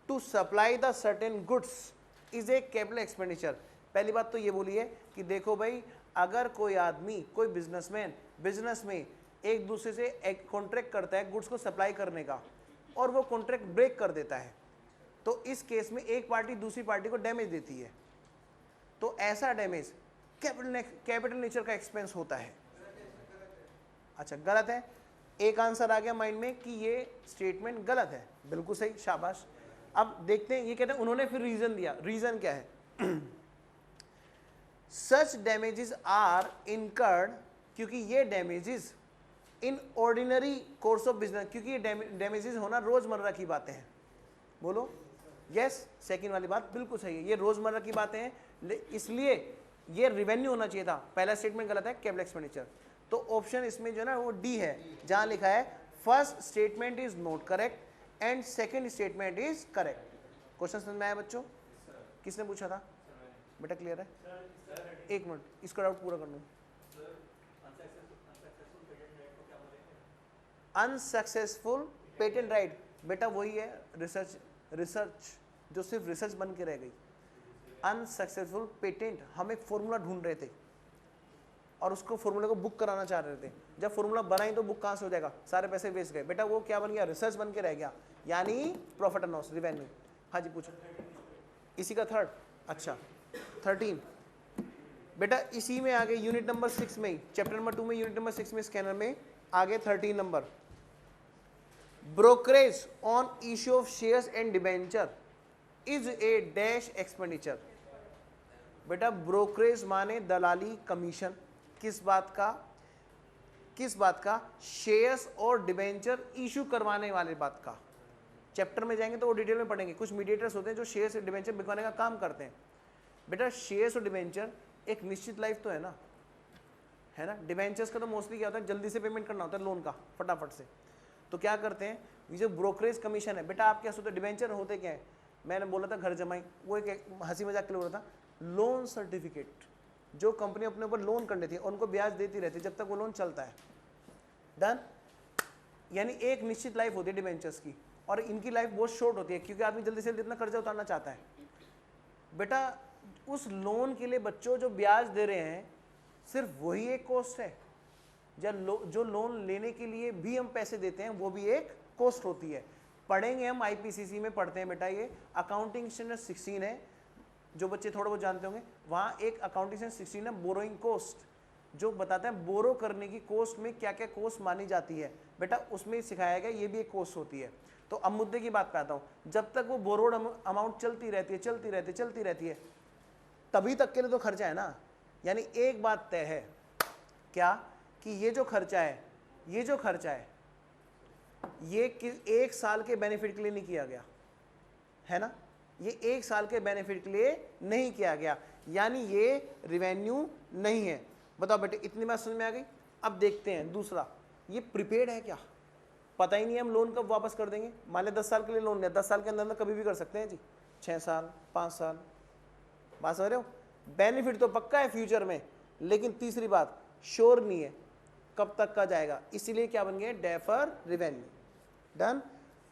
to supply the certain goods is a capital expenditure. पहली बात तो ये बोली है कि देखो भाई, अगर कोई आदमी, कोई बिजनेसमैन बिजनेस में एक दूसरे से एक कॉन्ट्रैक्ट करता है गुड्स को सप्लाई करने का और वो कॉन्ट्रैक्ट ब्रेक कर देता है, तो इस केस में एक पार्टी दूसरी पार्टी को डैमेज देती है, तो ऐसा डैमेज कैपिटल नेचर का एक्सपेंस होता है। अच्छा गलत है, एक आंसर आ गया माइंड में कि ये स्टेटमेंट गलत है, बिल्कुल सही, शाबाश। अब देखते हैं, ये कहते हैं उन्होंने फिर रीजन दिया। रीजन क्या है? सच डैमेजेस आर इनकर्ड, क्योंकि ये damages in ordinary course of business, क्योंकि ये डैमेजेस होना रोजमर्रा की बातें हैं। बोलो यस, सेकंड वाली बात बिल्कुल सही है, ये रोजमर्रा की बातें हैं, इसलिए ये रिवेन्यू होना चाहिए था। पहला स्टेटमेंट गलत है, कैपिटल एक्सपेंडिचर। तो ऑप्शन इसमें जो है ना वो डी है, जहां लिखा है first statement is not correct and second statement is correct. Question समझ में आया बच्चों? किसने पूछा था बेटा? क्लियर है? एक मिनट, इसका डाउट पूरा कर लूं। अनसक्सेसफुल पेटेंट राइट, बेटा वही है रिसर्च जो सिर्फ रिसर्च बन के रह गई। अनसक्सेसफुल पेटेंट, हम एक फॉर्मूला ढूंढ रहे थे और उसको फॉर्मूले को बुक कराना चाह रहे थे। जब फॉर्मूला बनाई तो बुक कहां से हो जाएगा, सारे पैसे वेस्ट गए। बेटा वो क्या बन गया, रिसर्च बन के रह गया, यानी प्रॉफिट एंड लॉस, रिवेन्यू। हाँ जी पूछो, इसी का थर्ड। अच्छा 13 बेटा इसी में आगे यूनिट नंबर 6 में, चैप्टर नंबर 2 में, यूनिट नंबर 6 में, स्कैनर में आगे 13 number, brokerage on issue of shares and debenture is a dash expenditure. बेटा ब्रोकरेज माने दलाली कमीशन, किस बात का? शेयर्स और डिबेंचर इशू करवाने वाले बात का। चैप्टर में जाएंगे तो वो डिटेल में पढ़ेंगे। कुछ मीडिएटर्स होते हैं जो शेयर्स और डिबेंचर बिकवाने का काम करते हैं। बेटा शेयर्स और डिबेंचर एक निश्चित लाइफ तो है ना। डिबेंचर्स का तो मोस्टली क्या होता है, जल्दी से पेमेंट करना होता है लोन का फटाफट से। तो क्या करते हैं, ये जो ब्रोकरेज कमीशन है, बेटा आप क्या सोचते हो डिबेंचर होते क्या है, मैंने बोला था घर जमाई, वो एक हंसी मजाक के लिए बोला था, लोन सर्टिफिकेट जो कंपनी अपने ऊपर लोन कर लेती है उनको ब्याज देती रहती है जब तक वो लोन चलता है। डन। यानी एक निश्चित लाइफ होती है डिबेंचर्स की, और इनकी लाइफ बहुत शॉर्ट होती है क्योंकि आदमी जल्दी से जल्दी इतना कर्जा उतारना चाहता है। बेटा उस लोन के लिए बच्चों जो ब्याज दे रहे हैं सिर्फ वही एक कॉस्ट है, जो लोन लेने के लिए भी हम पैसे देते हैं वो भी एक कॉस्ट होती है। पढ़ेंगे हम आईपीसीसी में पढ़ते हैं बेटा, ये अकाउंटिंग स्टैंडर्ड 16 है, जो बच्चे थोड़ा बहुत जानते होंगे, वहाँ एक अकाउंटिंग स्टैंडर्ड 16 है बोरोइंग कॉस्ट, जो बताता है बोरो करने की कॉस्ट में क्या क्या कॉस्ट मानी जाती है। बेटा उसमें सिखाया गया ये भी एक कॉस्ट होती है। तो अब मुद्दे की बात पे आता हूँ, जब तक वो बोरोड अमाउंट चलती रहती है तभी तक के लिए तो खर्चा है ना। यानी एक बात तय है क्या, कि ये जो खर्चा है ये एक साल के बेनिफिट के लिए नहीं किया गया है ना, ये एक साल के बेनिफिट के लिए नहीं किया गया, यानी ये रिवेन्यू नहीं है। बताओ बेटे इतनी बात समझ में आ गई। अब देखते हैं दूसरा, ये प्रीपेड है क्या, पता ही नहीं हम लोन कब वापस कर देंगे। मान लिया 10 साल के लिए लोन लिया, 10 साल के अंदर कभी भी कर सकते हैं जी, 6 साल 5 साल, बात समझ रहे हो। बेनिफिट तो पक्का है फ्यूचर में, लेकिन तीसरी बात श्योर नहीं है कब तक का जाएगा, इसीलिए क्या बन गया डेफर रिवेन्यू। डन।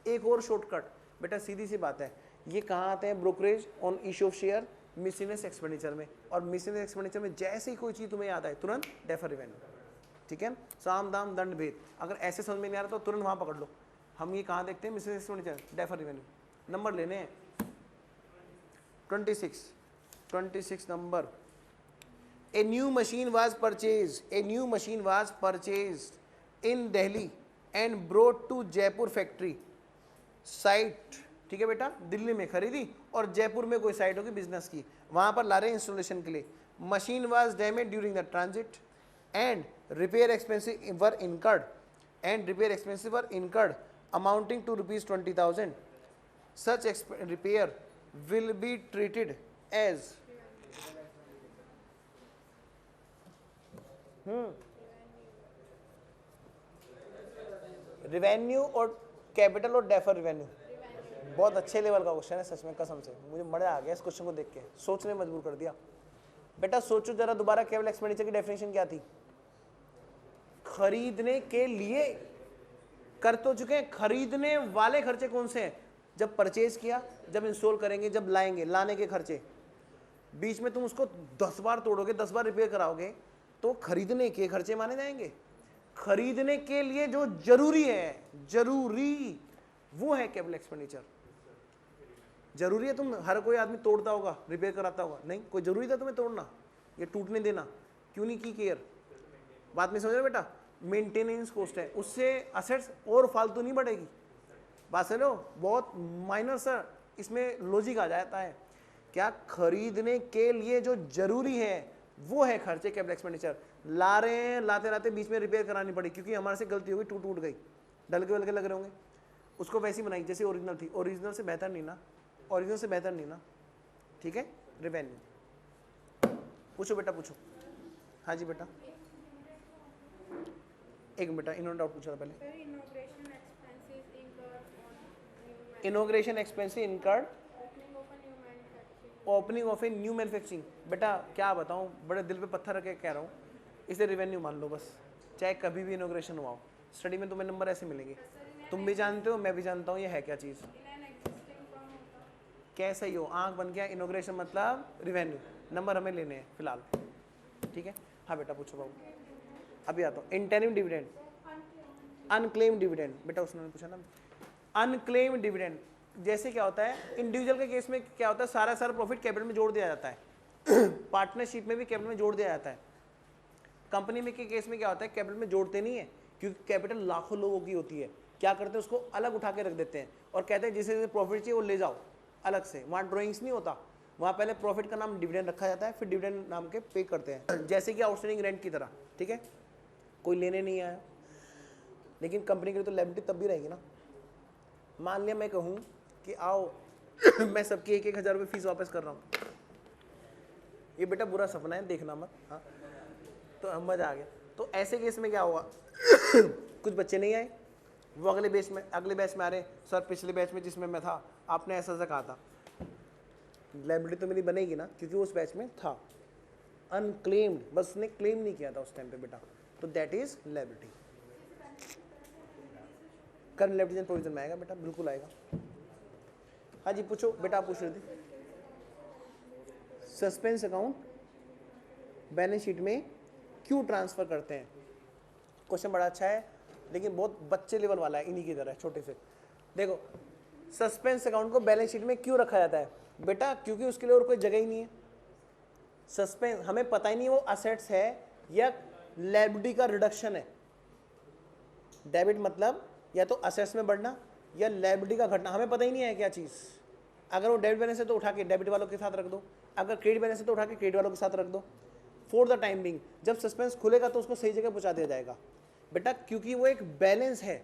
एक और शॉर्टकट बेटा, सीधी सी बात है, ये कहाँ आते हैं, brokerage on issue of share, miscellaneous expenditure में, और मिसलेनियस एक्सपेंडिचर में जैसे ही कोई चीज तुम्हें याद आए तुरंत डेफर रिवेन्यू। ठीक है, साम दाम दंड भेद, अगर ऐसे समझ में नहीं आ रहा तो तुरंत वहां पकड़ लो। हम ये कहाँ देखते हैं, miscellaneous expenditure defer revenue. Number लेने हैं 26 number. A new machine was purchased in Delhi and brought to Jaipur factory site। ठीक है बेटा, दिल्ली में खरीदी और जयपुर में कोई साइट होगी बिजनेस की, वहां पर ला रहे हैं इंस्टॉलेशन के लिए। Machine was damage during the transit and repair expensive were incurred amounting to ₹20,000। Such repair will be treated as revenue और कैपिटल और डेफर रिवेन्यू। बहुत अच्छे लेवल का क्वेश्चन है सच में, कसम से मुझे मजा आ गया इस क्वेश्चन को देख के, सोचने मजबूर कर दिया। बेटा सोचो जरा दोबारा, कैपिटल एक्सपेंडिचर की डेफिनेशन क्या थी, खरीदने के लिए कर तो चुके हैं, खरीदने वाले खर्चे कौन से हैं, जब परचेज किया, जब इंस्टॉल करेंगे, जब लाएंगे, लाने के खर्चे। बीच में तुम उसको 10 बार तोड़ोगे, 10 बार रिपेयर कराओगे तो खरीदने के खर्चे माने जाएंगे। खरीदने के लिए जो जरूरी है, जरूरी वो है कैपिटल एक्सपेंडिचर। जरूरी है, तुम हर कोई आदमी तोड़ता होगा, रिपेयर कराता होगा, नहीं, कोई जरूरी था तुम्हें तोड़ना या टूटने देना, क्यों नहीं की केयर। बात में समझ रहे बेटा, मेंटेनेंस कॉस्ट है, उससे असेट्स और फालतू नहीं बढ़ेगी। बात समझ लो, बहुत माइनर सा इसमें लॉजिक आ जाता है। क्या खरीदने के लिए जो जरूरी है वो है खर्चे कैपिटल एक्सपेंडिचर। ला रहे हैं, लाते लाते बीच में रिपेयर करानी पड़ी क्योंकि हमारे से गलती हो गई, टूट गई, डलके वलके लग रहे होंगे, उसको वैसी बनाई जैसे ओरिजिनल थी। ओरिजिनल से बेहतर नहीं ना, ठीक है। रिवेन्यू पूछो बेटा, पूछो। हाँ जी बेटा, एक मिनट, इन्होंने डाउट पूछा था पहले। Inauguration expensive incurred opening of a new manufacturing. बेटा क्या बताऊं, बड़े दिल पे पत्थर रख के कह रहा हूँ, इसे रिवेन्यू मान लो बस, चाहे कभी भी इनॉग्रेशन हुआ हो। स्टडी में तुम्हें नंबर ऐसे मिलेंगे, तुम भी जानते हो, मैं भी जानता हूँ ये है क्या चीज़। कैसा ही हो, आंख बन गया, इनॉग्रेशन मतलब रिवेन्यू। नंबर हमें लेने हैं फिलहाल, ठीक है। हाँ बेटा पूछो बाबू, अभी आता हूँ। इंटरिम डिविडेंड, अनक्लेम डिविडेंड, बेटा उसने पूछा ना। अनक्लेम डिविडेंड जैसे क्या होता है, इंडिविजुअल के केस में क्या होता है, सारा प्रॉफिट कैपिटल में जोड़ दिया जाता है। पार्टनरशिप में भी कैपिटल में जोड़ दिया जाता है। कंपनी में के केस में क्या होता है, कैपिटल में जोड़ते नहीं है क्योंकि कैपिटल लाखों लोगों की होती है। क्या करते हैं, उसको अलग उठा के रख देते हैं और कहते हैं जिसे प्रॉफिट चाहिए वो ले जाओ अलग से। वहाँ ड्रॉइंग्स नहीं होता, वहाँ पहले प्रॉफिट का नाम डिविडेंड रखा जाता है, फिर डिविडेंड नाम के पे करते हैं, जैसे कि आउटस्टैंडिंग रेंट की तरह। ठीक है, कोई लेने नहीं आया, लेकिन कंपनी के लिए तो लायबिलिटी तब भी रहेगी ना। मान लिया मैं कहूँ कि आओ मैं सबकी 1-1 हज़ार रुपये फीस वापस कर रहा हूँ, ये बेटा बुरा सपना है, देखना मत। हाँ, तो मजा आ गया। तो ऐसे केस में क्या हुआ कुछ बच्चे नहीं आए, वो अगले बैच में आ रहे, सर पिछले बैच में जिसमें मैं था आपने ऐसा ऐसा कहा था। लाइबिलिटी तो मेरी बनेगी ना, क्योंकि उस बैच में था। अनक्लेम्ड, बस उसने क्लेम नहीं किया था उस टाइम पे बेटा, तो that is liability. Current liability provision में आएगा बेटा, बिल्कुल आएगा। हाँ जी पूछो बेटा, आप पूछ रहे थे। सस्पेंस अकाउंट बैलेंस शीट में क्यों ट्रांसफर करते हैं? क्वेश्चन बड़ा अच्छा है, लेकिन बहुत बच्चे लेवल वाला है, इन्हीं की तरह छोटे से। देखो, सस्पेंस अकाउंट को बैलेंस शीट में क्यों रखा जाता है बेटा? क्योंकि उसके लिए और कोई जगह ही नहीं है। सस्पेंस हमें पता ही नहीं वो असेट्स है या लायबिलिटी का रिडक्शन है। डेबिट मतलब या तो असेट्स में बढ़ना या लायबिलिटी का घटना, हमें पता ही नहीं है क्या चीज़। अगर वो डेबिट बैलेंस है तो उठा के डेबिट वालों के साथ रख दो, अगर क्रेडिट बैलेंस है तो उठा के क्रेडिट वालों के साथ रख दो। फॉर द टाइम बिंग, जब सस्पेंस खुलेगा तो उसको सही जगह पहुंचा दिया जाएगा बेटा, क्योंकि वो एक बैलेंस है,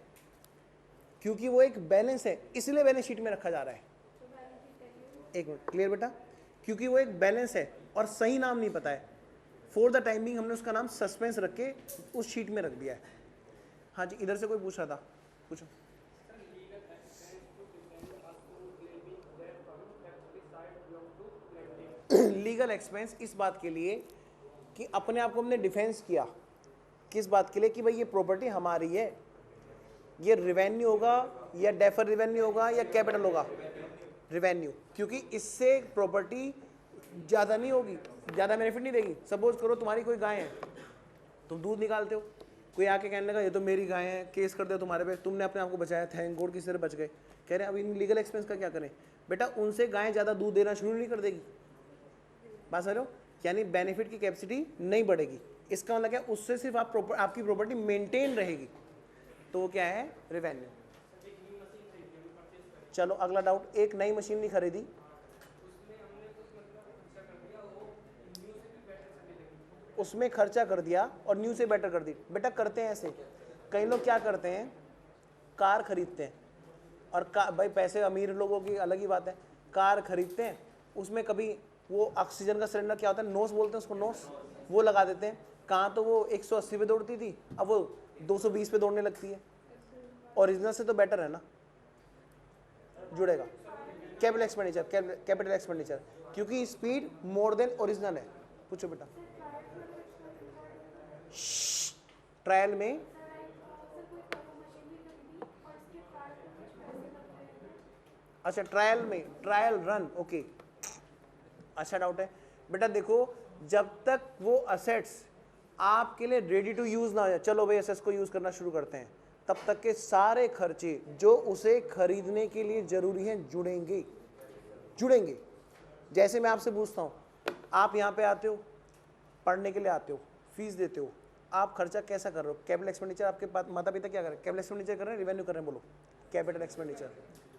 क्योंकि वो एक बैलेंस है, इसलिए बैलेंस शीट में रखा जा रहा है। एक मिनट, क्लियर बेटा? क्योंकि वो एक बैलेंस है और सही नाम नहीं पता है, फॉर द टाइम बिंग हमने उसका नाम सस्पेंस रख के उस शीट में रख दिया है। हाँ जी, इधर से कोई पूछ रहा था, पूछो। लीगल एक्सपेंस इस बात के लिए कि अपने आप को हमने डिफेंस किया, किस बात के लिए? कि भाई ये प्रॉपर्टी हमारी है, ये रिवेन्यू होगा या डेफर रिवेन्यू होगा या कैपिटल होगा? रिवेन्यू, क्योंकि इससे प्रॉपर्टी ज़्यादा नहीं होगी, ज़्यादा बेनिफिट नहीं देगी। सपोज करो तुम्हारी कोई गाय है, तुम दूध निकालते हो, कोई आके कहने लगा ये तो मेरी गाय है, केस कर दो तुम्हारे पे, तुमने अपने आप को बचाया, थैंक गॉड किसी तरह बच गए। कह रहे हैं अब इन लीगल एक्सपेंस का क्या करें? बेटा उनसे गाय ज़्यादा दूध देना शुरू नहीं कर देगी, बात समझ लो, यानी बेनिफिट की कैपेसिटी नहीं बढ़ेगी। इसका मतलब क्या? उससे सिर्फ आपकी प्रॉपर्टी मेंटेन रहेगी, तो वो क्या है? रेवेन्यू। चलो अगला डाउट, एक नई मशीन नहीं खरीदी, उसमें खर्चा कर दिया और न्यू से बेटर कर दी। बेटा करते हैं ऐसे, कई लोग क्या करते हैं, कार खरीदते हैं और भाई पैसे अमीर लोगों की अलग ही बात है, कार खरीदते हैं, उसमें कभी वो ऑक्सीजन का सिलेंडर क्या होता है, नोस बोलते हैं उसको, नोस, वो लगा देते हैं। कहाँ तो वो 180 पे दौड़ती थी, अब वो 220 पे दौड़ने लगती है। ओरिजिनल से तो बेटर है ना, जुड़ेगा। कैपिटल एक्सपेंडिचर, कैपिटल एक्सपेंडिचर, क्योंकि स्पीड मोर देन ओरिजिनल है। पूछो बेटा। ट्रायल में अच्छा, ट्रायल में, ट्रायल रन, ओके, अच्छा डाउट है बेटा। देखो जब तक वो असेट्स आपके लिए रेडी टू यूज ना हो जाए, चलो भाई असेट्स को यूज करना शुरू करते हैं, तब तक के सारे खर्चे जो उसे खरीदने के लिए जरूरी हैं जुड़ेंगे, जुड़ेंगे। जैसे मैं आपसे पूछता हूँ, आप यहाँ पे आते हो, पढ़ने के लिए आते हो, फीस देते हो, आप खर्चा कैसा कर रहे हो? Capital expenditure. आपके माता पिता क्या कर रहे हैं? कैपिटल एक्सपेंडिचर कर रहे हैं, रिवेन्यू कर रहे हैं? बोलो। Capital expenditure.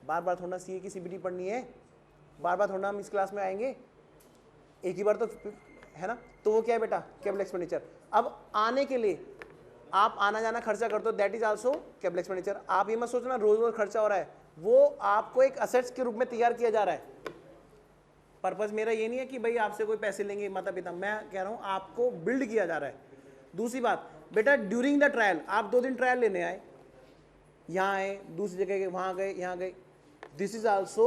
बार बार थोड़ा सीए की सीबीटी पढ़नी है, बार बार थोड़ा हम इस क्लास में आएंगे, एक ही बार तो है ना, तो वो क्या है बेटा? Capital expenditure. अब आने के लिए आप आना जाना खर्चा करते हो, that is also capital expenditure. आप ये मत सोचना रोज रोज खर्चा हो रहा है, वो आपको एक असेट्स के रूप में तैयार किया जा रहा है। पर्पस मेरा ये नहीं है कि भाई आपसे कोई पैसे लेंगे माता पिता, मैं कह रहा हूं आपको बिल्ड किया जा रहा है। दूसरी बात बेटा, ड्यूरिंग द ट्रायल, आप 2 दिन ट्रायल लेने आए, यहाँ आए, दूसरी जगह गए, वहां गए, यहाँ गए, this is also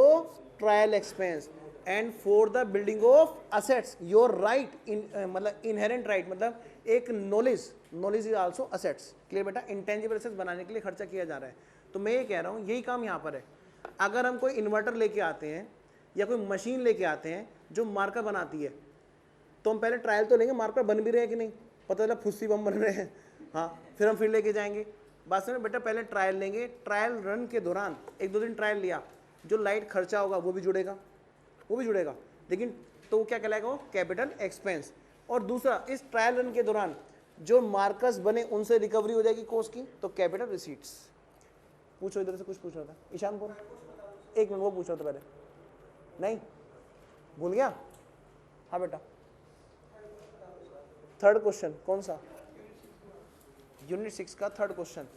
trial expense. And for the building of assets your right, मतलब इनहेरेंट राइट, मतलब एक knowledge, knowledge is also assets. Clear बेटा? इंटेंजिबल असेट्स बनाने के लिए खर्चा किया जा रहा है। तो मैं ये कह रहा हूँ यही काम यहाँ पर है। अगर हम कोई इन्वर्टर लेके आते हैं या कोई मशीन लेके आते हैं जो मार्कर बनाती है, तो हम पहले ट्रायल तो लेंगे, मार्कर बन भी रहे हैं कि नहीं, पता चला फुस्सी बम बन रहे हैं, हाँ, फिर हम फिर लेके जाएंगे। बात समझ बेटा, पहले ट्रायल लेंगे, ट्रायल रन के दौरान 1-2 दिन ट्रायल लिया, जो लाइट खर्चा होगा वो भी जुड़ेगा, वो भी जुड़ेगा, लेकिन तो वो क्या कहलाएगा? वो कैपिटल एक्सपेंस। और दूसरा, इस ट्रायल रन के दौरान जो मार्कर्स बने उनसे रिकवरी हो जाएगी कॉस्ट की, तो कैपिटल रिसीट्स। पूछो, इधर से कुछ पूछ रहा था ईशान कौन? एक मिनट, वो पूछ रहा था पहले, नहीं भूल गया? हाँ बेटा, थर्ड क्वेश्चन कौन सा? यूनिट 6 का third question.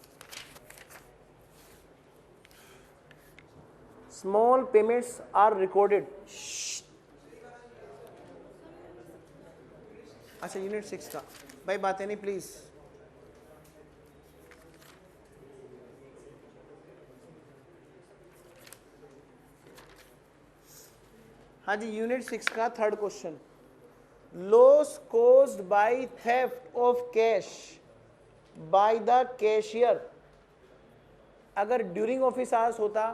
Small payments are recorded. अच्छा यूनिट 6 का भाई बातें नहीं प्लीज। हाँ जी यूनिट 6 का third question, loss caused by theft of cash by the cashier. अगर ड्यूरिंग ऑफिस आवर्स होता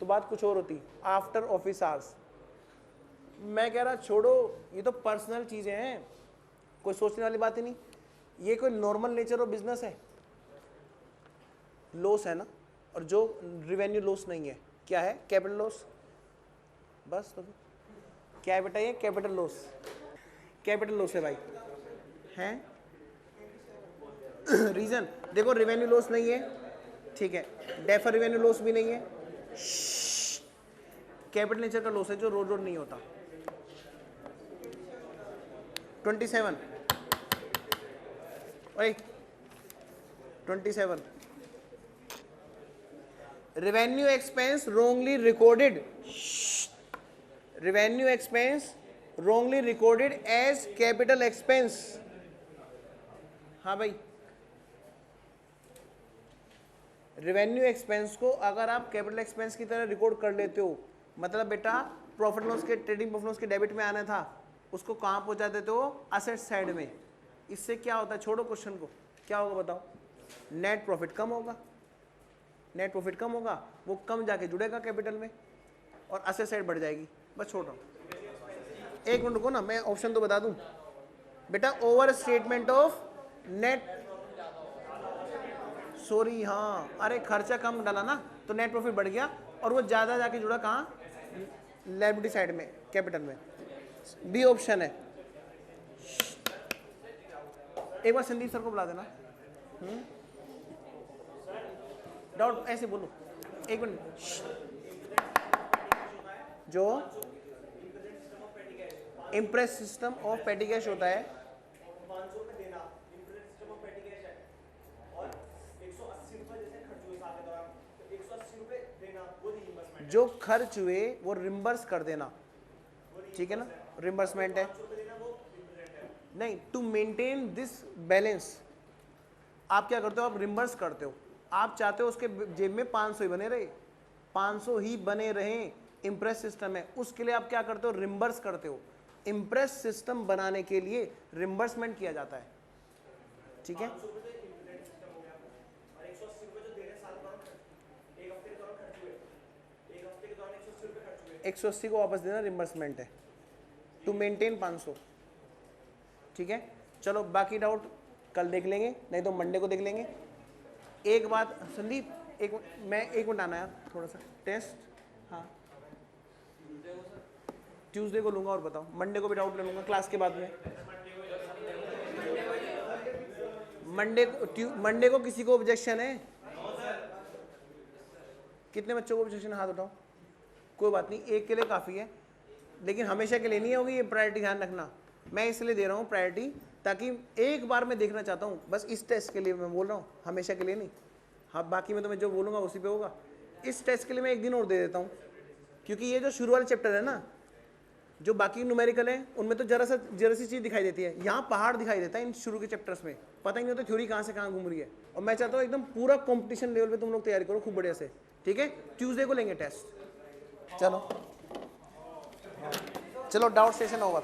तो बात कुछ और होती, आफ्टर ऑफिस आवर्स। मैं कह रहा छोड़ो, ये तो पर्सनल चीजें हैं, कोई सोचने वाली बात ही नहीं। ये कोई नॉर्मल नेचर ऑफ बिजनेस है, लॉस है ना, और जो रिवेन्यू लॉस नहीं है क्या है, कैपिटल लॉस। बस तो क्या है बेटा, ये कैपिटल लॉस, कैपिटल लॉस है भाई, हैं रीजन देखो, रिवेन्यू लॉस नहीं है, ठीक है, डेफर रिवेन्यू लॉस भी नहीं है, कैपिटल नेचर का लॉस है जो रोज रोज नहीं होता। 27 ओए 27 revenue expense wrongly recorded, revenue expense wrongly recorded as capital expense. हाँ भाई, रेवेन्यू एक्सपेंस को अगर आप कैपिटल एक्सपेंस की तरह रिकॉर्ड कर लेते हो, मतलब बेटा प्रॉफिट लॉस के, ट्रेडिंग प्रॉफिट लॉस के डेबिट में आना था, उसको कहाँ पहुंचा देते हो, असेट साइड में। इससे क्या होता है, छोड़ो क्वेश्चन को, क्या होगा बताओ, नेट प्रॉफिट कम होगा, नेट प्रॉफिट कम होगा, वो कम जाके जुड़ेगा कैपिटल में और असेट साइड बढ़ जाएगी। बस छोड़ रहा हूँ, एक मिनट रुको ना, मैं ऑप्शन तो बता दूं बेटा, over statement of net, sorry हाँ, अरे खर्चा कम डाला ना तो नेट प्रॉफिट बढ़ गया और वो ज्यादा जाके जुड़ा कहाँ, लायबिलिटी साइड में, कैपिटल में। बी ऑप्शन है। एक बार संदीप सर को बुला देना, डाउट ऐसे बोलो, एक मिनट। जो इम्प्रेस सिस्टम ऑफ पेटी कैश होता है, जो खर्च हुए वो रिम्बर्स कर देना, ठीक है ना, रिम्बर्समेंट है। नहीं, टू मेंटेन दिस बैलेंस आप क्या करते हो, आप रिम्बर्स करते हो, आप चाहते हो उसके जेब में 500 ही बने रहे, 500 ही बने रहे, इम्प्रेस सिस्टम है, उसके लिए आप क्या करते हो, रिम्बर्स करते हो। इम्प्रेस सिस्टम बनाने के लिए रिम्बर्समेंट किया जाता है, ठीक है। 180 को वापस देना रिम्बर्समेंट है, टू मेंटेन 500, ठीक है। चलो बाकी डाउट कल देख लेंगे, नहीं तो मंडे को देख लेंगे। एक बात संदीप, एक मिनट आना यार, थोड़ा सा टेस्ट। हाँ ट्यूसडे को लूंगा, और बताओ मंडे को भी डाउट ले लूंगा क्लास के बाद में। मंडे को किसी को ऑब्जेक्शन है? कितने बच्चों को ऑब्जेक्शन, हाथ उठाओ। कोई बात नहीं, एक के लिए काफ़ी है, लेकिन हमेशा के लिए नहीं होगी ये प्रायोरिटी, ध्यान रखना। मैं इसलिए दे रहा हूँ प्रायोरिटी ताकि एक बार मैं देखना चाहता हूँ, बस इस टेस्ट के लिए मैं बोल रहा हूँ, हमेशा के लिए नहीं। हाँ बाकी में तो मैं जो बोलूँगा उसी पे होगा। इस टेस्ट के लिए मैं एक दिन और दे देता हूँ, क्योंकि ये जो शुरू वाले चैप्टर है ना, जो बाकी न्यूमेरिकल है उनमें तो जरा सी चीज़ दिखाई देती है, यहाँ पहाड़ दिखाई देता है इन शुरू के चैप्टर्स में, पता ही नहीं होता थ्योरी कहाँ से कहाँ घूम रही है। और मैं चाहता हूँ एकदम पूरा कॉम्पिटिशन लेवल पे तुम लोग तैयारी करो खूब बढ़िया से, ठीक है। ट्यूसडे को लेंगे टेस्ट। चलो डाउट सेशन ओवर।